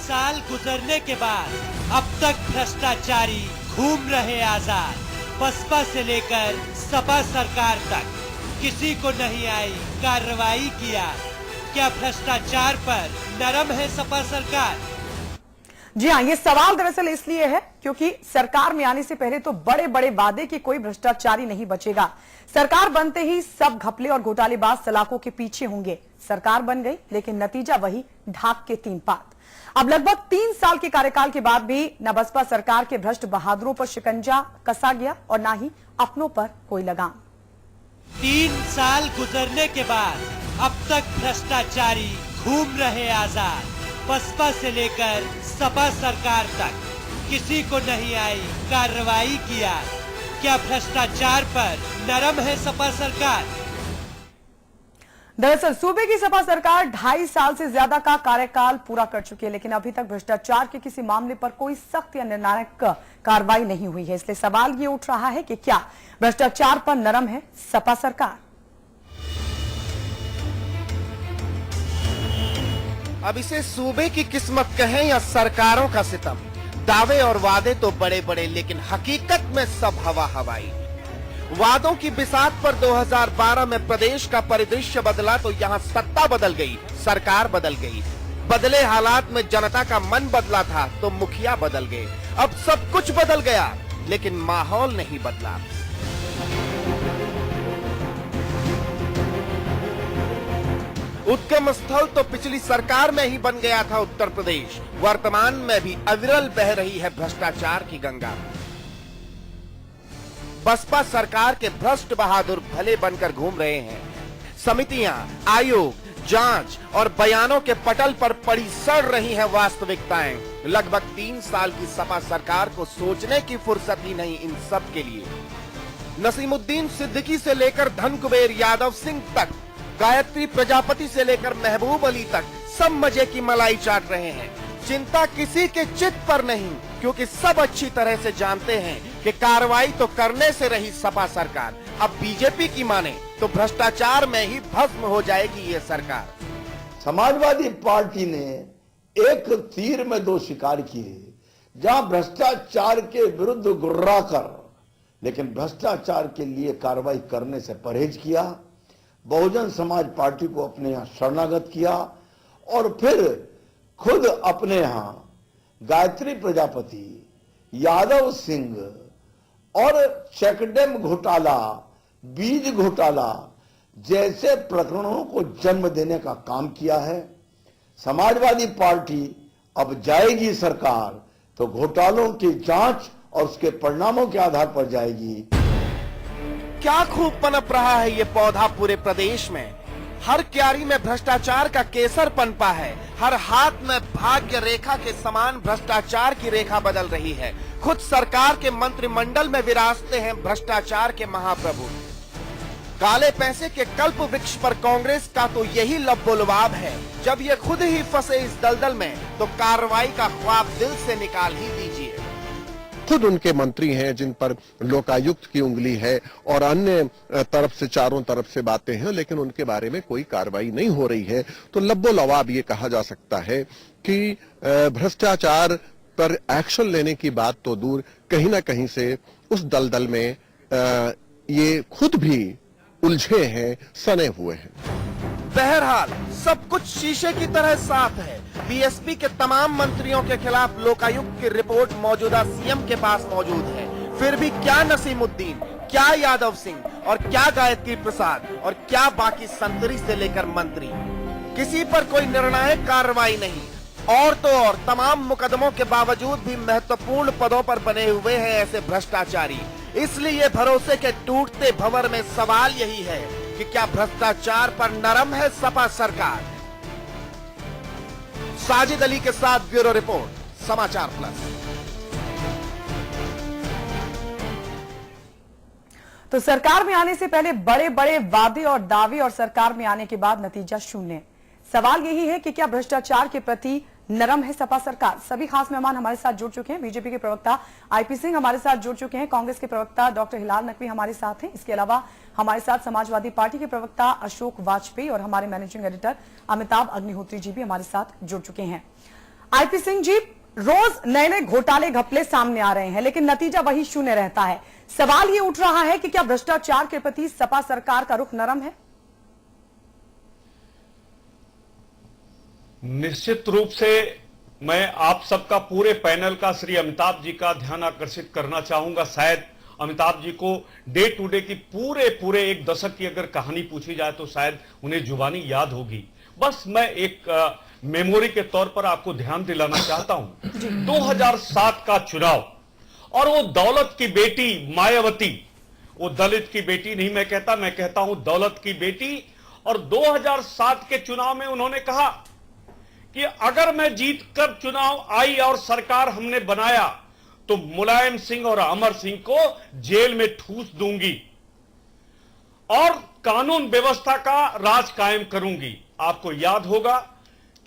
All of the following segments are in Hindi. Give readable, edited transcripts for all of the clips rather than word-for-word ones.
साल गुजरने के बाद अब तक भ्रष्टाचारी घूम रहे आजाद। बसपा से लेकर सपा सरकार तक किसी को नहीं आई कार्रवाई किया। क्या भ्रष्टाचार पर नरम है सपा सरकार? जी हाँ, ये सवाल दरअसल इसलिए है क्योंकि सरकार में आने से पहले तो बड़े बड़े वादे कि कोई भ्रष्टाचारी नहीं बचेगा। सरकार बनते ही सब घपले और घोटालेबाज सलाखों के पीछे होंगे। सरकार बन गई लेकिन नतीजा वही, ढाक के 3 पात। अब लगभग 3 साल के कार्यकाल के बाद भी न बसपा सरकार के भ्रष्ट बहादुरों पर शिकंजा कसा गया और न ही अपनों पर कोई लगाम। 3 साल गुजरने के बाद अब तक भ्रष्टाचारी घूम रहे आजाद। बसपा से लेकर सपा सरकार तक किसी को नहीं आई कार्रवाई किया। क्या भ्रष्टाचार पर नरम है सपा सरकार? दरअसल सूबे की सपा सरकार 2.5 साल से ज्यादा का कार्यकाल पूरा कर चुकी है, लेकिन अभी तक भ्रष्टाचार के किसी मामले पर कोई सख्त या निर्णायक कार्रवाई नहीं हुई है। इसलिए सवाल ये उठ रहा है कि क्या भ्रष्टाचार पर नरम है सपा सरकार? अब इसे सूबे की किस्मत कहें या सरकारों का सितम, दावे और वादे तो बड़े बड़े लेकिन हकीकत में सब हवा हवाई। वादों की बिसात पर 2012 में प्रदेश का परिदृश्य बदला तो यहाँ सत्ता बदल गई, सरकार बदल गई। बदले हालात में जनता का मन बदला था तो मुखिया बदल गए। अब सब कुछ बदल गया लेकिन माहौल नहीं बदला। उद्गम स्थल तो पिछली सरकार में ही बन गया था उत्तर प्रदेश। वर्तमान में भी अविरल बह रही है भ्रष्टाचार की गंगा। बसपा सरकार के भ्रष्ट बहादुर भले बनकर घूम रहे हैं। समितियां, आयोग, जांच और बयानों के पटल पर पड़ी सड़ रही हैं वास्तविकताएं। लगभग 3 साल की सपा सरकार को सोचने की फुर्सत ही नहीं इन सब के लिए। नसीमुद्दीन सिद्दीकी से लेकर धन कुबेर यादव सिंह तक, गायत्री प्रजापति से लेकर महबूब अली तक सब मजे की मलाई चाट रहे हैं। चिंता किसी के चित्त पर नहीं, क्योंकि सब अच्छी तरह से जानते हैं कि कार्रवाई तो करने से रही सपा सरकार। अब बीजेपी की माने तो भ्रष्टाचार में ही भस्म हो जाएगी ये सरकार। समाजवादी पार्टी ने एक तीर में 2 शिकार किए, जहां भ्रष्टाचार के विरुद्ध गुर्रा कर लेकिन भ्रष्टाचार के लिए कार्रवाई करने से परहेज किया। बहुजन समाज पार्टी को अपने यहां शरणागत किया और फिर खुद अपने यहां गायत्री प्रजापति, यादव सिंह और चेकडेम घोटाला, बीज घोटाला जैसे प्रकरणों को जन्म देने का काम किया है। समाजवादी पार्टी अब जाएगी सरकार तो घोटालों की जांच और उसके परिणामों के आधार पर जाएगी। क्या खूब पनप रहा है ये पौधा पूरे प्रदेश में। हर क्यारी में भ्रष्टाचार का केसर पनपा है। हर हाथ में भाग्य रेखा के समान भ्रष्टाचार की रेखा बदल रही है। खुद सरकार के मंत्रिमंडल में विराजते हैं भ्रष्टाचार के महाप्रभु। काले पैसे के कल्प वृक्ष पर कांग्रेस का तो यही लब्बोलुआब है। जब ये खुद ही फंसे इस दलदल में तो कार्रवाई का ख्वाब दिल से निकाल ही दीजिए। खुद उनके मंत्री हैं जिन पर लोकायुक्त की उंगली है और अन्य तरफ से चारों तरफ से बातें हैं, लेकिन उनके बारे में कोई कार्रवाई नहीं हो रही है। तो लब्बो-लवाब ये कहा जा सकता है कि भ्रष्टाचार पर एक्शन लेने की बात तो दूर, कहीं ना कहीं से उस दलदल में ये खुद भी उलझे हैं, सने हुए हैं। बहरहाल सब कुछ शीशे की तरह साफ है। बीएसपी के तमाम मंत्रियों के खिलाफ लोकायुक्त की रिपोर्ट मौजूदा सीएम के पास मौजूद है। फिर भी क्या नसीमुद्दीन, क्या यादव सिंह और क्या गायत्री प्रसाद और क्या बाकी संतरी से लेकर मंत्री, किसी पर कोई निर्णायक कार्रवाई नहीं। और तो और तमाम मुकदमों के बावजूद भी महत्वपूर्ण पदों पर बने हुए हैं ऐसे भ्रष्टाचारी। इसलिए भरोसे के टूटते भंवर में सवाल यही है कि क्या भ्रष्टाचार पर नरम है सपा सरकार। साजिद अली के साथ ब्यूरो रिपोर्ट, समाचार प्लस। तो सरकार में आने से पहले बड़े बड़े वादे और दावे और सरकार में आने के बाद नतीजा शून्य। सवाल यही है कि क्या भ्रष्टाचार के प्रति नरम है सपा सरकार। सभी खास मेहमान हमारे साथ जुड़ चुके हैं। बीजेपी के प्रवक्ता आईपी सिंह हमारे साथ जुड़ चुके हैं। कांग्रेस के प्रवक्ता डॉक्टर हिलाल नकवी हमारे साथ हैं। इसके अलावा हमारे साथ समाजवादी पार्टी के प्रवक्ता अशोक वाजपेयी और हमारे मैनेजिंग एडिटर अमिताभ अग्निहोत्री जी भी हमारे साथ जुड़ चुके हैं। आईपी सिंह जी, रोज नए नए घोटाले घपले सामने आ रहे हैं, लेकिन नतीजा वही शून्य रहता है। सवाल ये उठ रहा है कि क्या भ्रष्टाचार के प्रति सपा सरकार का रुख नरम है? निश्चित रूप से मैं आप सबका, पूरे पैनल का, श्री अमिताभ जी का ध्यान आकर्षित करना चाहूंगा। शायद अमिताभ जी को डे टू डे की पूरे एक दशक की अगर कहानी पूछी जाए तो शायद उन्हें जुबानी याद होगी। बस मैं एक मेमोरी के तौर पर आपको ध्यान दिलाना चाहता हूं। 2007 का चुनाव, और वो दौलत की बेटी मायावती, वो दलित की बेटी नहीं मैं कहता हूं दौलत की बेटी। और 2007 के चुनाव में उन्होंने कहा कि अगर मैं जीतकर चुनाव आई और सरकार हमने बनाया तो मुलायम सिंह और अमर सिंह को जेल में ठूस दूंगी और कानून व्यवस्था का राज कायम करूंगी। आपको याद होगा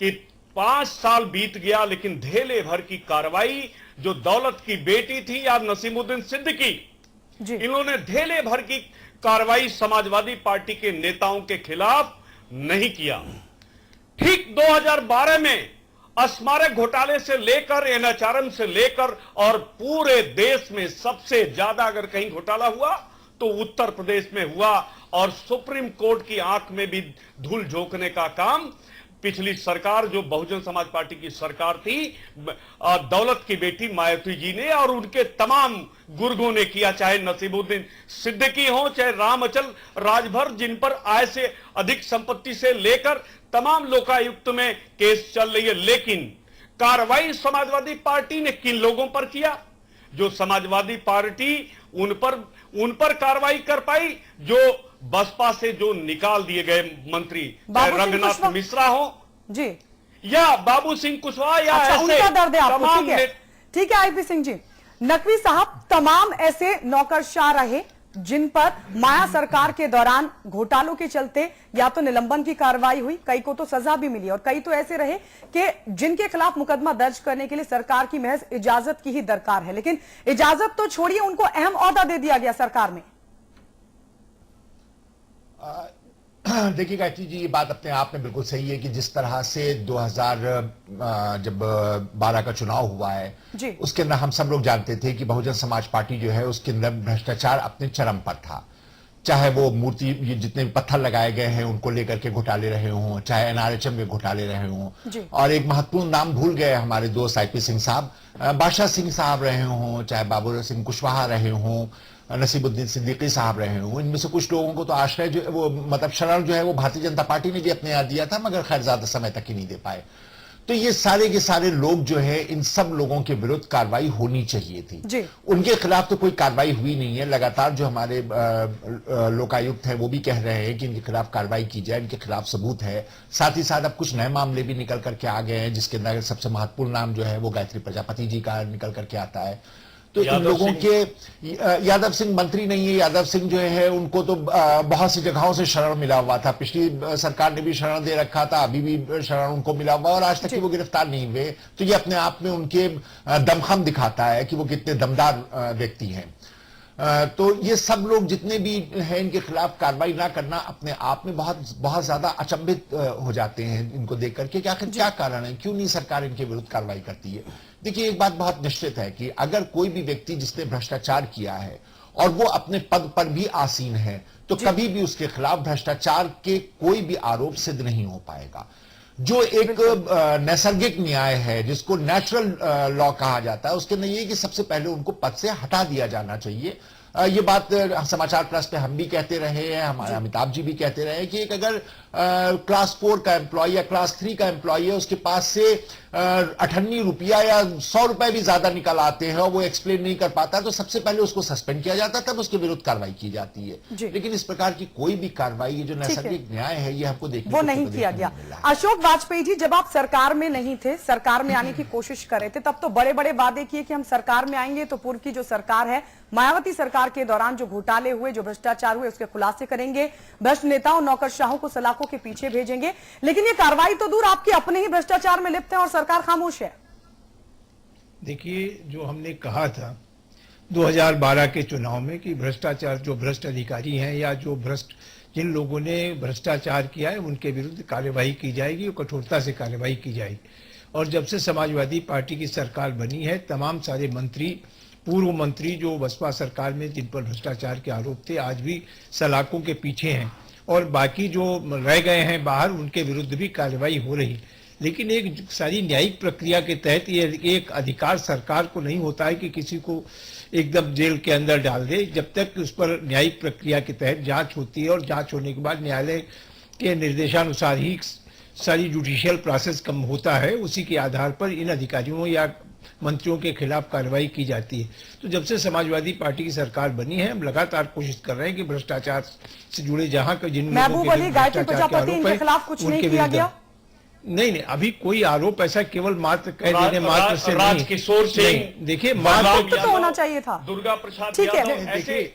कि 5 साल बीत गया, लेकिन धेले भर की कार्रवाई जो दौलत की बेटी थी या नसीमुद्दीन सिद्दीकी, इन्होंने धेले भर की कार्रवाई समाजवादी पार्टी के नेताओं के खिलाफ नहीं किया। ठीक 2012 में स्मारक घोटाले से लेकर एनएचआरएम से लेकर और पूरे देश में सबसे ज्यादा अगर कहीं घोटाला हुआ तो उत्तर प्रदेश में हुआ, और सुप्रीम कोर्ट की आंख में भी धूल झोंकने का काम पिछली सरकार, जो बहुजन समाज पार्टी की सरकार थी, दौलत की बेटी मायावती जी ने और उनके तमाम गुर्गों ने किया। चाहे नसीमुद्दीन सिद्दीकी हो, चाहे राम अचल राजभर, जिन पर आय से अधिक संपत्ति से लेकर तमाम लोकायुक्त में केस चल रही है। लेकिन कार्रवाई समाजवादी पार्टी ने किन लोगों पर किया? जो समाजवादी पार्टी उन पर कार्रवाई कर पाई, जो बसपा से जो निकाल दिए गए मंत्री, चाहे रंगनाथ मिश्रा हो जी या बाबू सिंह कुशवाहा या ऐसे उनका दर्द है आपको। ठीक है आईपी सिंह जी, नकवी साहब, तमाम ऐसे नौकरशाह रहे जिन पर माया सरकार के दौरान घोटालों के चलते या तो निलंबन की कार्रवाई हुई, कई को तो सजा भी मिली, और कई तो ऐसे रहे कि जिनके खिलाफ मुकदमा दर्ज करने के लिए सरकार की महज इजाजत की ही दरकार है, लेकिन इजाजत तो छोड़िए, उनको अहम ओहदा दे दिया गया सरकार में। देखिए गायत्री जी, ये बात अपने आप में बिल्कुल सही है कि जिस तरह से 2012 का चुनाव हुआ है उसके अंदर हम सब लोग जानते थे कि बहुजन समाज पार्टी जो है उसके अंदर भ्रष्टाचार अपने चरम पर था। चाहे वो मूर्ति, ये जितने पत्थर लगाए गए हैं उनको लेकर के घोटाले रहे हों, चाहे एनआरएचएम में घोटाले रहे हों, और एक महत्वपूर्ण नाम भूल गए हमारे दोस्त आईपी सिंह साहब, बादशाह सिंह साहब रहे हों, चाहे बाबू सिंह कुशवाहा रहे हों, नसीमुद्दीन सिद्दीकी साहब रहे हों। इनमें से कुछ लोगों को तो आश्रय जो वो मतलब शरण जो है वो भारतीय जनता पार्टी ने भी अपने यहाँ दिया था, मगर खैर ज्यादा समय तक ही नहीं दे पाए। तो ये सारे के सारे लोग जो है, इन सब लोगों के विरुद्ध कार्रवाई होनी चाहिए थी। उनके खिलाफ तो कोई कार्रवाई हुई नहीं है। लगातार जो हमारे लोकायुक्त है वो भी कह रहे हैं कि इनके खिलाफ कार्रवाई की जाए, इनके खिलाफ सबूत है। साथ ही साथ अब कुछ नए मामले भी निकल करके आ गए हैं, जिसके अंदर सबसे महत्वपूर्ण नाम जो है वो गायत्री प्रजापति जी का निकल करके आता है। तो इन लोगों के, यादव सिंह मंत्री नहीं है, यादव सिंह जो है उनको तो बहुत सी जगहों से शरण मिला हुआ था, पिछली सरकार ने भी शरण दे रखा था, अभी भी शरण उनको मिला हुआ, और आज तक कि वो गिरफ्तार नहीं हुए। तो ये अपने आप में उनके दमखम दिखाता है कि वो कितने दमदार व्यक्ति हैं। तो ये सब लोग जितने भी हैं, इनके खिलाफ कार्रवाई ना करना अपने आप में बहुत ज्यादा अचंभित हो जाते हैं इनको देख करके कि आखिर क्या कारण है, क्यों नहीं सरकार इनके विरुद्ध कार्रवाई करती है। देखिए, एक बात बहुत निश्चित है कि अगर कोई भी व्यक्ति जिसने भ्रष्टाचार किया है और वो अपने पद पर भी आसीन है, तो कभी भी उसके खिलाफ भ्रष्टाचार के कोई भी आरोप सिद्ध नहीं हो पाएगा। जो एक नैसर्गिक न्याय है, जिसको नेचुरल लॉ कहा जाता है, उसके अंदर ये कि सबसे पहले उनको पद से हटा दिया जाना चाहिए। ये बात समाचार प्लस पे हम भी कहते रहे हैं, हमारे अमिताभ जी भी कहते रहे हैं कि एक अगर क्लास 4 का एम्प्लॉय या क्लास 3 का एम्प्लॉय है, उसके पास से 98 रुपया या 100 रुपए भी ज्यादा निकल आते हैं और वो एक्सप्लेन नहीं कर पाता, तो सबसे पहले उसको सस्पेंड किया जाता है, तब उसके विरुद्ध कार्रवाई की जाती है। लेकिन इस प्रकार की कोई भी कार्रवाई, जो नैसर्गिक न्याय है, ये हमको देखने वो नहीं किया गया। अशोक वाजपेयी जी, जब आप सरकार में नहीं थे, सरकार में आने की कोशिश कर रहे थे, तब तो बड़े बड़े वादे किए कि हम सरकार में आएंगे तो पूर्व की जो सरकार है, मायावती सरकार के दौरान जो घोटाले हुए, जो भ्रष्टाचार हुए, उसके खुलासे करेंगे, भ्रष्ट नेताओं नौकरशाहों को सलाखों के पीछे भेजेंगे। लेकिन ये कार्रवाई तो दूर, आपके अपने ही भ्रष्टाचार में लिप्त है और सरकार खामोश है। देखिए, जो हमने कहा था 2012 के चुनाव में कि भ्रष्टाचार, जो भ्रष्ट अधिकारी हैं या जो भ्रष्ट जिन लोगों ने भ्रष्टाचार किया है, उनके विरुद्ध कार्यवाही की जाएगी और कठोरता से कार्यवाही की जाएगी। और जब से समाजवादी पार्टी की सरकार बनी है, तमाम सारे मंत्री, पूर्व मंत्री जो बसपा सरकार में जिन पर भ्रष्टाचार के आरोप थे, आज भी सलाखों के पीछे हैं, और बाकी जो रह गए हैं बाहर, उनके विरुद्ध भी कार्रवाई हो रही। लेकिन एक सारी न्यायिक प्रक्रिया के तहत ये एक अधिकार सरकार को नहीं होता है कि किसी को एकदम जेल के अंदर डाल दे, जब तक उस पर न्यायिक प्रक्रिया के तहत जांच होती है, और जांच होने के बाद न्यायालय के निर्देशानुसार ही सारी जुडिशियल प्रोसेस कम होता है, उसी के आधार पर इन अधिकारियों या मंत्रियों के खिलाफ कार्रवाई की जाती है। तो जब से समाजवादी पार्टी की सरकार बनी है, हम लगातार कोशिश कर रहे हैं कि भ्रष्टाचार से जुड़े जहां जिन महबूब अली, गायत्री प्रजापति, इनके खिलाफ कुछ नहीं किया गया? नहीं, अभी कोई आरोप ऐसा केवल मात्र कह देने मात्र से नहीं। राजकिशोर सिंह, देखिए, तो होना चाहिए था। दुर्गा प्रसाद ठीक है,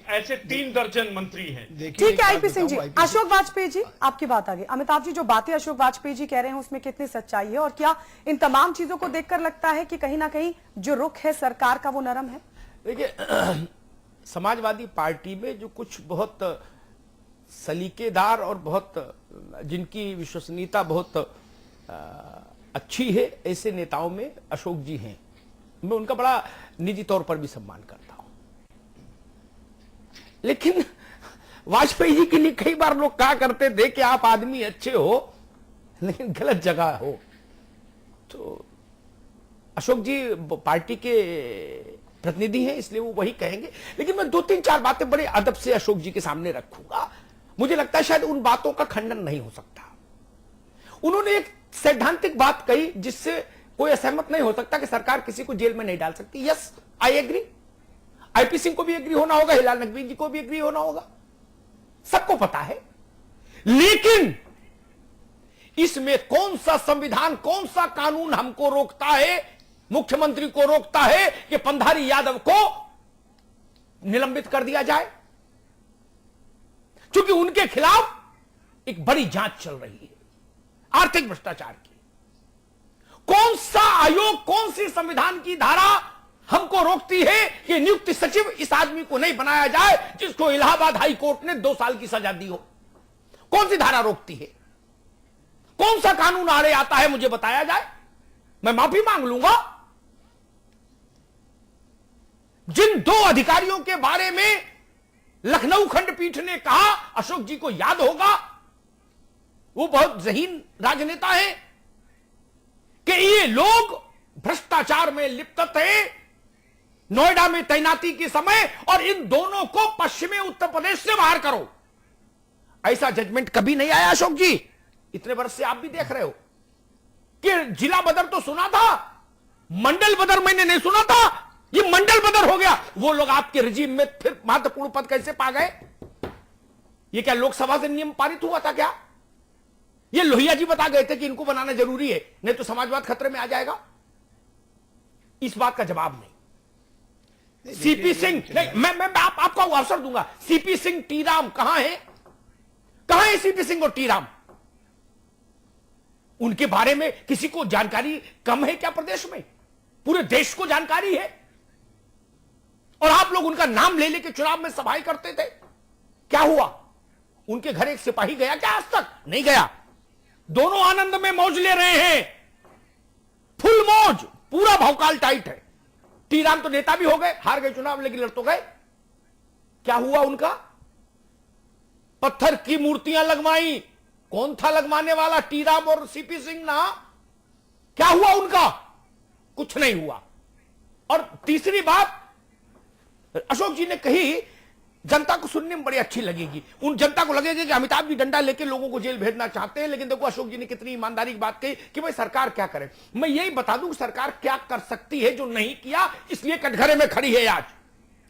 ऐसे 3 दर्जन मंत्री हैं। ठीक है आईपी सिंह जी। अशोक वाजपेयी जी, आपकी बात आ गई। अमिताभ जी, जो बातें अशोक वाजपेयी जी कह रहे हैं उसमें कितनी सच्चाई है, और क्या इन तमाम चीजों को देखकर लगता है कि कहीं ना कहीं जो रुख है सरकार का वो नरम है? देखिए, समाजवादी पार्टी में जो कुछ बहुत सलीकेदार और बहुत जिनकी विश्वसनीयता बहुत अच्छी है, ऐसे नेताओं में अशोक जी हैं। मैं उनका बड़ा निजी तौर पर भी सम्मान करता हूं। लेकिन वाजपेयी जी के लिए कई बार लोग कहा करते थे कि आप आदमी अच्छे हो लेकिन गलत जगह हो। तो अशोक जी पार्टी के प्रतिनिधि हैं, इसलिए वो वही कहेंगे। लेकिन मैं 2-3-4 बातें बड़े अदब से अशोक जी के सामने रखूंगा। मुझे लगता है शायद उन बातों का खंडन नहीं हो सकता। उन्होंने एक सैद्धांतिक बात कही जिससे कोई असहमत नहीं हो सकता कि सरकार किसी को जेल में नहीं डाल सकती। Yes, I agree. IP Singh को भी एग्री होना होगा, हिलाल नकवी जी को भी एग्री होना होगा, सबको पता है। लेकिन इसमें कौन सा संविधान, कौन सा कानून हमको रोकता है, मुख्यमंत्री को रोकता है कि पंधारी यादव को निलंबित कर दिया जाए? क्योंकि उनके खिलाफ एक बड़ी जांच चल रही है आर्थिक भ्रष्टाचार की। कौन सा आयोग, कौन सी संविधान की धारा हमको रोकती है कि नियुक्त सचिव इस आदमी को नहीं बनाया जाए जिसको इलाहाबाद हाई कोर्ट ने 2 साल की सजा दी हो? कौन सी धारा रोकती है? कौन सा कानून आड़े आता है, मुझे बताया जाए, मैं माफी मांग लूंगा। जिन 2 अधिकारियों के बारे में लखनऊ खंडपीठ ने कहा, अशोक जी को याद होगा, वो बहुत ज़हीन राजनेता हैं, कि ये लोग भ्रष्टाचार में लिप्त थे नोएडा में तैनाती के समय, और इन दोनों को पश्चिमी उत्तर प्रदेश से बाहर करो। ऐसा जजमेंट कभी नहीं आया अशोक जी, इतने वर्ष से आप भी देख रहे हो कि जिला बदर तो सुना था, मंडल बदर मैंने नहीं सुना था, ये मंडल बदर हो गया। वो लोग आपके रिजीम में फिर महत्वपूर्ण पद कैसे पा गए? ये क्या लोकसभा से नियम पारित हुआ था क्या? ये लोहिया जी बता गए थे कि इनको बनाना जरूरी है, नहीं तो समाजवाद खतरे में आ जाएगा? इस बात का जवाब नहीं। सीपी सिंह, नहीं, मैं आपको अवसर दूंगा। सीपी सिंह, टी राम कहां है? कहां है सीपी सिंह और टी राम? उनके बारे में किसी को जानकारी कम है क्या प्रदेश में? पूरे देश को जानकारी है। और आप लोग उनका नाम ले लेके चुनाव में सभाएं करते थे। क्या हुआ? उनके घर एक सिपाही गया क्या आज तक? नहीं गया। दोनों आनंद में मौज ले रहे हैं, फुल मौज, पूरा भौकाल टाइट है। टी राम तो नेता भी हो गए, हार गए चुनाव, लेकिन लड़ तो गए। क्या हुआ उनका? पत्थर की मूर्तियां लगवाई। कौन था लगवाने वाला? टी राम और सीपी सिंह ना। क्या हुआ उनका? कुछ नहीं हुआ। और तीसरी बात अशोक जी ने कही, जनता को सुनने में बड़ी अच्छी लगेगी। उन जनता को लगेगा कि अमिताभ जी डंडा लेके लोगों को जेल भेजना चाहते हैं। लेकिन देखो अशोक जी ने कितनी ईमानदारी की बात कही कि भाई सरकार क्या करे। मैं यही बता दूं सरकार क्या कर सकती है जो नहीं किया, इसलिए कटघरे में खड़ी है आज।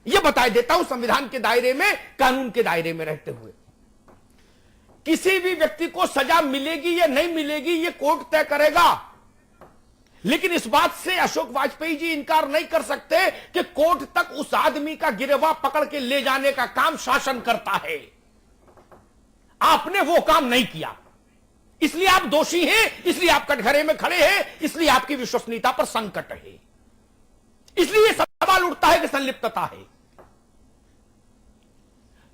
यह बता देता हूं, संविधान के दायरे में, कानून के दायरे में रहते हुए किसी भी व्यक्ति को सजा मिलेगी या नहीं मिलेगी यह कोर्ट तय करेगा। लेकिन इस बात से अशोक वाजपेयी जी इनकार नहीं कर सकते कि कोर्ट तक उस आदमी का गिरवा पकड़ के ले जाने का काम शासन करता है। आपने वो काम नहीं किया, इसलिए आप दोषी हैं, इसलिए आप कटघरे में खड़े हैं, इसलिए आपकी विश्वसनीयता पर संकट है, इसलिए सवाल उठता है कि संलिप्तता है।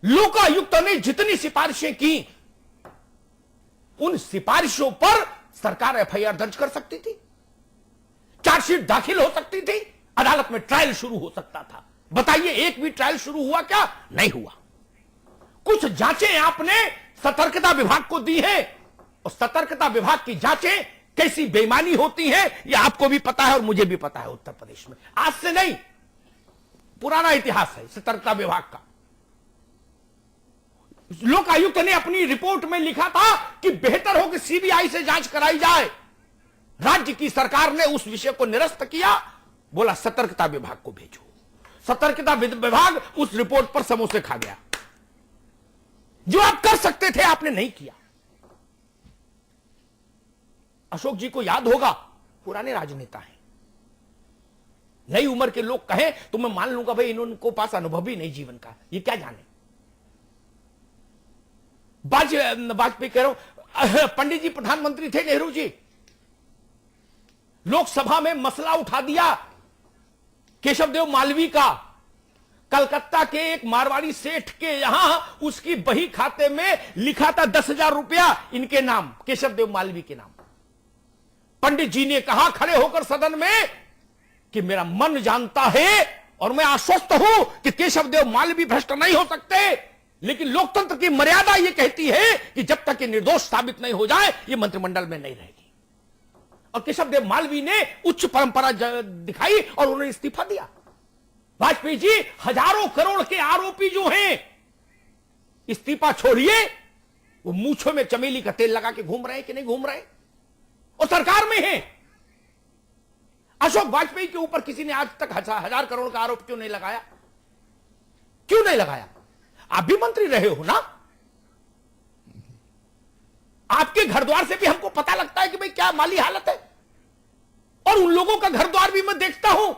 लोकायुक्त ने जितनी सिफारिशें की, उन सिफारिशों पर सरकार एफआईआर दर्ज कर सकती थी। चार्जशीट दाखिल हो सकती थी, अदालत में ट्रायल शुरू हो सकता था। बताइए, एक भी ट्रायल शुरू हुआ क्या? नहीं हुआ। कुछ जांचें आपने सतर्कता विभाग को दी है, और सतर्कता विभाग की जांचें कैसी बेईमानी होती हैं, यह आपको भी पता है और मुझे भी पता है। उत्तर प्रदेश में आज से नहीं, पुराना इतिहास है सतर्कता विभाग का। लोक आयुक्त ने अपनी रिपोर्ट में लिखा था कि बेहतर हो कि सीबीआई से जांच कराई जाए। राज्य की सरकार ने उस विषय को निरस्त किया, बोला सतर्कता विभाग को भेजो। सतर्कता विभाग उस रिपोर्ट पर समोसे खा गया। जो आप कर सकते थे आपने नहीं किया। अशोक जी को याद होगा, पुराने राजनेता हैं, नई उम्र के लोग कहें तो मैं मान लूंगा भाई इनको पास अनुभव ही नहीं जीवन का, ये क्या जाने। वाजपेयी कह रहा हूं, पंडित जी प्रधानमंत्री थे, नेहरू जी लोकसभा में मसला उठा दिया केशव देव मालवीय का। कलकत्ता के एक मारवाड़ी सेठ के यहां उसकी बही खाते में लिखा था 10,000 रुपया इनके नाम, केशव देव मालवीय के नाम। पंडित जी ने कहा खड़े होकर सदन में कि मेरा मन जानता है और मैं आश्वस्त हूं कि केशव देव मालवीय भ्रष्ट नहीं हो सकते, लेकिन लोकतंत्र की मर्यादा यह कहती है कि जब तक ये निर्दोष साबित नहीं हो जाए ये मंत्रिमंडल में नहीं रहेगी। और केशव देव मालवीय ने उच्च परंपरा दिखाई और उन्होंने इस्तीफा दिया। वाजपेयी जी हजारों करोड़ के आरोपी जो हैं, इस्तीफा छोड़िए, वो मूंछों में चमेली का तेल लगा के घूम रहे हैं कि नहीं घूम रहे, और सरकार में हैं। अशोक वाजपेयी के ऊपर किसी ने आज तक 1,000 करोड़ का आरोप क्यों नहीं लगाया? क्यों नहीं लगाया? आप भी मंत्री रहे हो ना, आपके घर द्वार से भी हमको पता लगता है कि भाई क्या माली हालत है, और उन लोगों का घर द्वार भी मैं देखता हूं।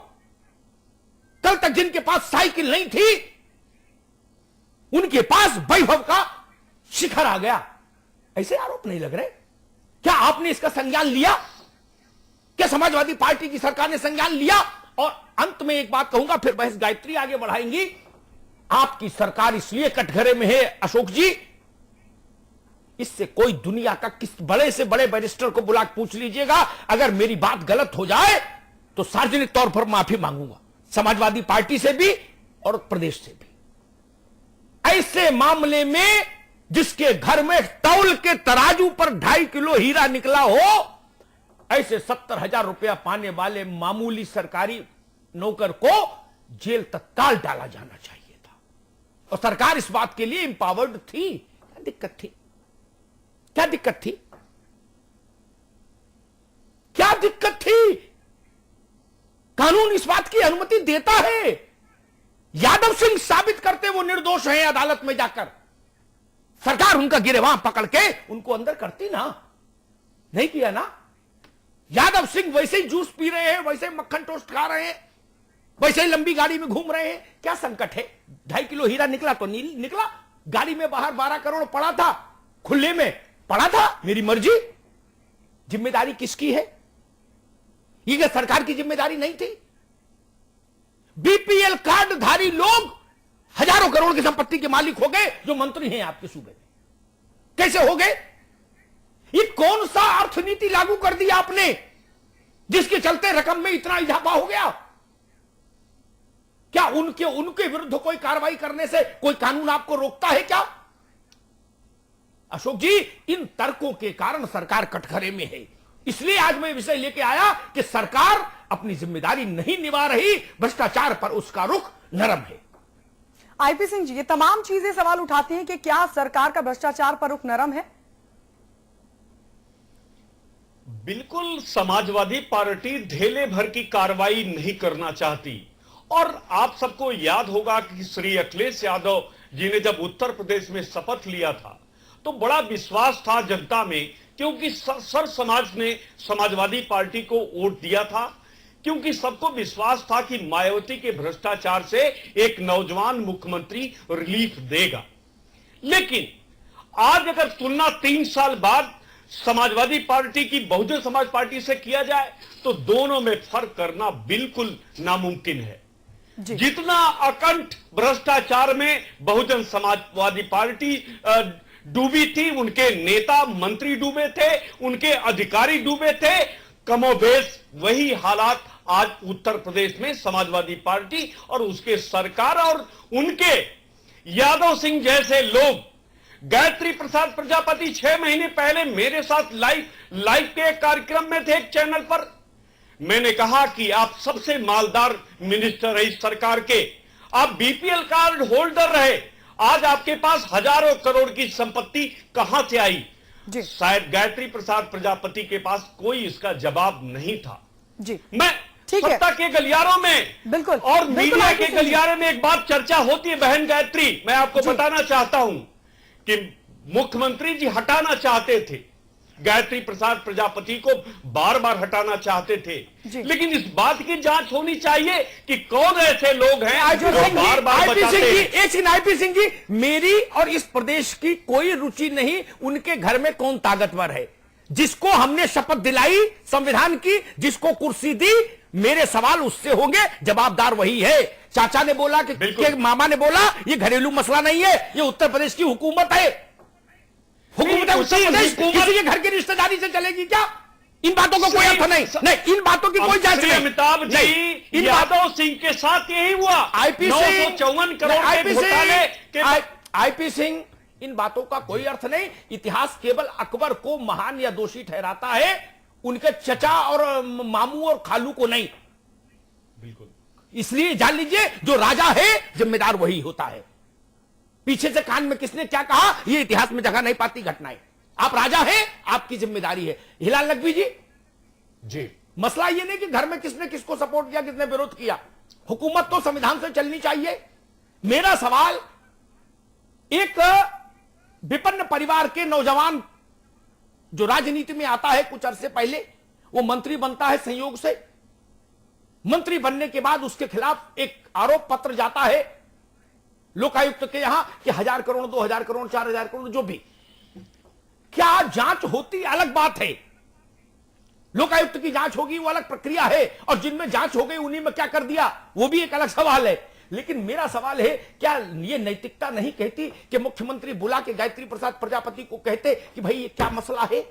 कल तक जिनके पास साइकिल नहीं थी, उनके पास वैभव का शिखर आ गया। ऐसे आरोप नहीं लग रहे? क्या आपने इसका संज्ञान लिया? क्या समाजवादी पार्टी की सरकार ने संज्ञान लिया? और अंत में एक बात कहूंगा, फिर बहस गायत्री आगे बढ़ाएंगी। आपकी सरकार इसलिए कटघरे में है अशोक जी, इससे कोई दुनिया का किस बड़े से बड़े बैरिस्टर को बुला पूछ लीजिएगा, अगर मेरी बात गलत हो जाए तो सार्वजनिक तौर पर माफी मांगूंगा, समाजवादी पार्टी से भी और प्रदेश से भी। ऐसे मामले में जिसके घर में तौल के तराजू पर 2.5 किलो हीरा निकला हो, ऐसे 70,000 रुपया पाने वाले मामूली सरकारी नौकर को जेल तत्काल डाला जाना चाहिए था। और सरकार इस बात के लिए इंपावर्ड थी। क्या दिक्कत थी? क्या दिक्कत थी? क्या दिक्कत थी? कानून इस बात की अनुमति देता है। यादव सिंह साबित करते वो निर्दोष हैं अदालत में जाकर, सरकार उनका गिरेबान पकड़ के उनको अंदर करती ना। नहीं किया ना। यादव सिंह वैसे ही जूस पी रहे हैं, वैसे ही मक्खन टोस्ट खा रहे हैं, वैसे ही लंबी गाड़ी में घूम रहे हैं। क्या संकट है? 2.5 किलो हीरा निकला तो निकला, गाड़ी में बाहर 12 करोड़ पड़ा था, खुले में पड़ा था, मेरी मर्जी। जिम्मेदारी किसकी है? ये क्या सरकार की जिम्मेदारी नहीं थी? बीपीएल कार्डधारी लोग हजारों करोड़ की संपत्ति के मालिक हो गए जो मंत्री हैं आपके सूबे में। कैसे हो गए? ये कौन सा अर्थनीति लागू कर दी आपने जिसके चलते रकम में इतना इजाफा हो गया? क्या उनके विरुद्ध कोई कार्रवाई करने से कोई कानून आपको रोकता है क्या? अशोक जी, इन तर्कों के कारण सरकार कटघरे में है। इसलिए आज मैं विषय लेके आया कि सरकार अपनी जिम्मेदारी नहीं निभा रही, भ्रष्टाचार पर उसका रुख नरम है। आईपी सिंह जी, ये तमाम चीजें सवाल उठाती हैं कि क्या सरकार का भ्रष्टाचार पर रुख नरम है? बिल्कुल, समाजवादी पार्टी धेले भर की कार्रवाई नहीं करना चाहती। और आप सबको याद होगा कि श्री अखिलेश यादव जी ने जब उत्तर प्रदेश में शपथ लिया था तो बड़ा विश्वास था जनता में, क्योंकि सर समाज ने समाजवादी पार्टी को वोट दिया था, क्योंकि सबको विश्वास था कि मायावती के भ्रष्टाचार से एक नौजवान मुख्यमंत्री रिलीफ देगा। लेकिन आज अगर तुलना 3 साल बाद समाजवादी पार्टी की बहुजन समाज पार्टी से किया जाए तो दोनों में फर्क करना बिल्कुल नामुमकिन है। जितना अकंठ भ्रष्टाचार में बहुजन समाजवादी पार्टी डूबी थी, उनके नेता मंत्री डूबे थे, उनके अधिकारी डूबे थे, कमोबेश वही हालात आज उत्तर प्रदेश में समाजवादी पार्टी और उसके सरकार और उनके यादव सिंह जैसे लोग। गायत्री प्रसाद प्रजापति 6 महीने पहले मेरे साथ लाइव के कार्यक्रम में थे एक चैनल पर। मैंने कहा कि आप सबसे मालदार मिनिस्टर है इस सरकार के, आप बीपीएल कार्ड होल्डर रहे, आज आपके पास हजारों करोड़ की संपत्ति कहां से आई? शायद गायत्री प्रसाद प्रजापति के पास कोई इसका जवाब नहीं था। जी मैं सत्ता के गलियारों में बिल्कुल और मीडिया के गलियारे में एक बात चर्चा होती है बहन गायत्री, मैं आपको बताना चाहता हूं कि मुख्यमंत्री जी हटाना चाहते थे, गायत्री प्रसाद प्रजापति को बार बार हटाना चाहते थे, लेकिन इस बात की जांच होनी चाहिए कि कौन ऐसे लोग हैं जो बार बार बचाते हैं। आईपी सिंह जी, मेरी और इस प्रदेश की कोई रुचि नहीं उनके घर में कौन ताकतवर है। जिसको हमने शपथ दिलाई संविधान की, जिसको कुर्सी दी, मेरे सवाल उससे होंगे, जवाबदार वही है। चाचा ने बोला कि मामा ने बोला ये घरेलू मसला नहीं है, ये उत्तर प्रदेश की हुकूमत है। हुकूमत उत्तर प्रदेश किसी के घर की रिश्तेदारी से चलेगी क्या? इन बातों को कोई अर्थ नहीं, इन बातों की कोई जांच नहीं। अमिताभ जी, यादव सिंह के साथ यही हुआ। आईपी 954 करोड़ के घोटाले के आईपी सिंह, इन बातों का कोई अर्थ नहीं। इतिहास केवल अकबर को महान या दोषी ठहराता है, उनके चचा और मामू और खालू को नहीं। बिल्कुल, इसलिए जान लीजिए जो राजा है जिम्मेदार वही होता है। पीछे से कान में किसने क्या कहा ये इतिहास में जगह नहीं पाती घटनाएं। आप राजा हैं, आपकी जिम्मेदारी है। हिलाल नकवी जी, मसला ये नहीं कि घर में किसने किसको सपोर्ट किया, किसने विरोध किया। हुकूमत तो संविधान से चलनी चाहिए। मेरा सवाल, एक विपन्न परिवार के नौजवान जो राजनीति में आता है कुछ अरसे पहले, वो मंत्री बनता है संयोग से। मंत्री बनने के बाद उसके खिलाफ एक आरोप पत्र जाता है लोकायुक्त के यहां कि 1000 करोड़, 2000 करोड़, 4000 करोड़, जो भी। क्या जांच होती अलग बात है, लोकायुक्त की जांच होगी वो अलग प्रक्रिया है, और जिनमें जांच हो गई उन्हीं में क्या कर दिया वो भी एक अलग सवाल है। लेकिन मेरा सवाल है, क्या ये नैतिकता नहीं कहती कि मुख्यमंत्री बुला के गायत्री प्रसाद प्रजापति को कहते कि भाई ये क्या मसला है?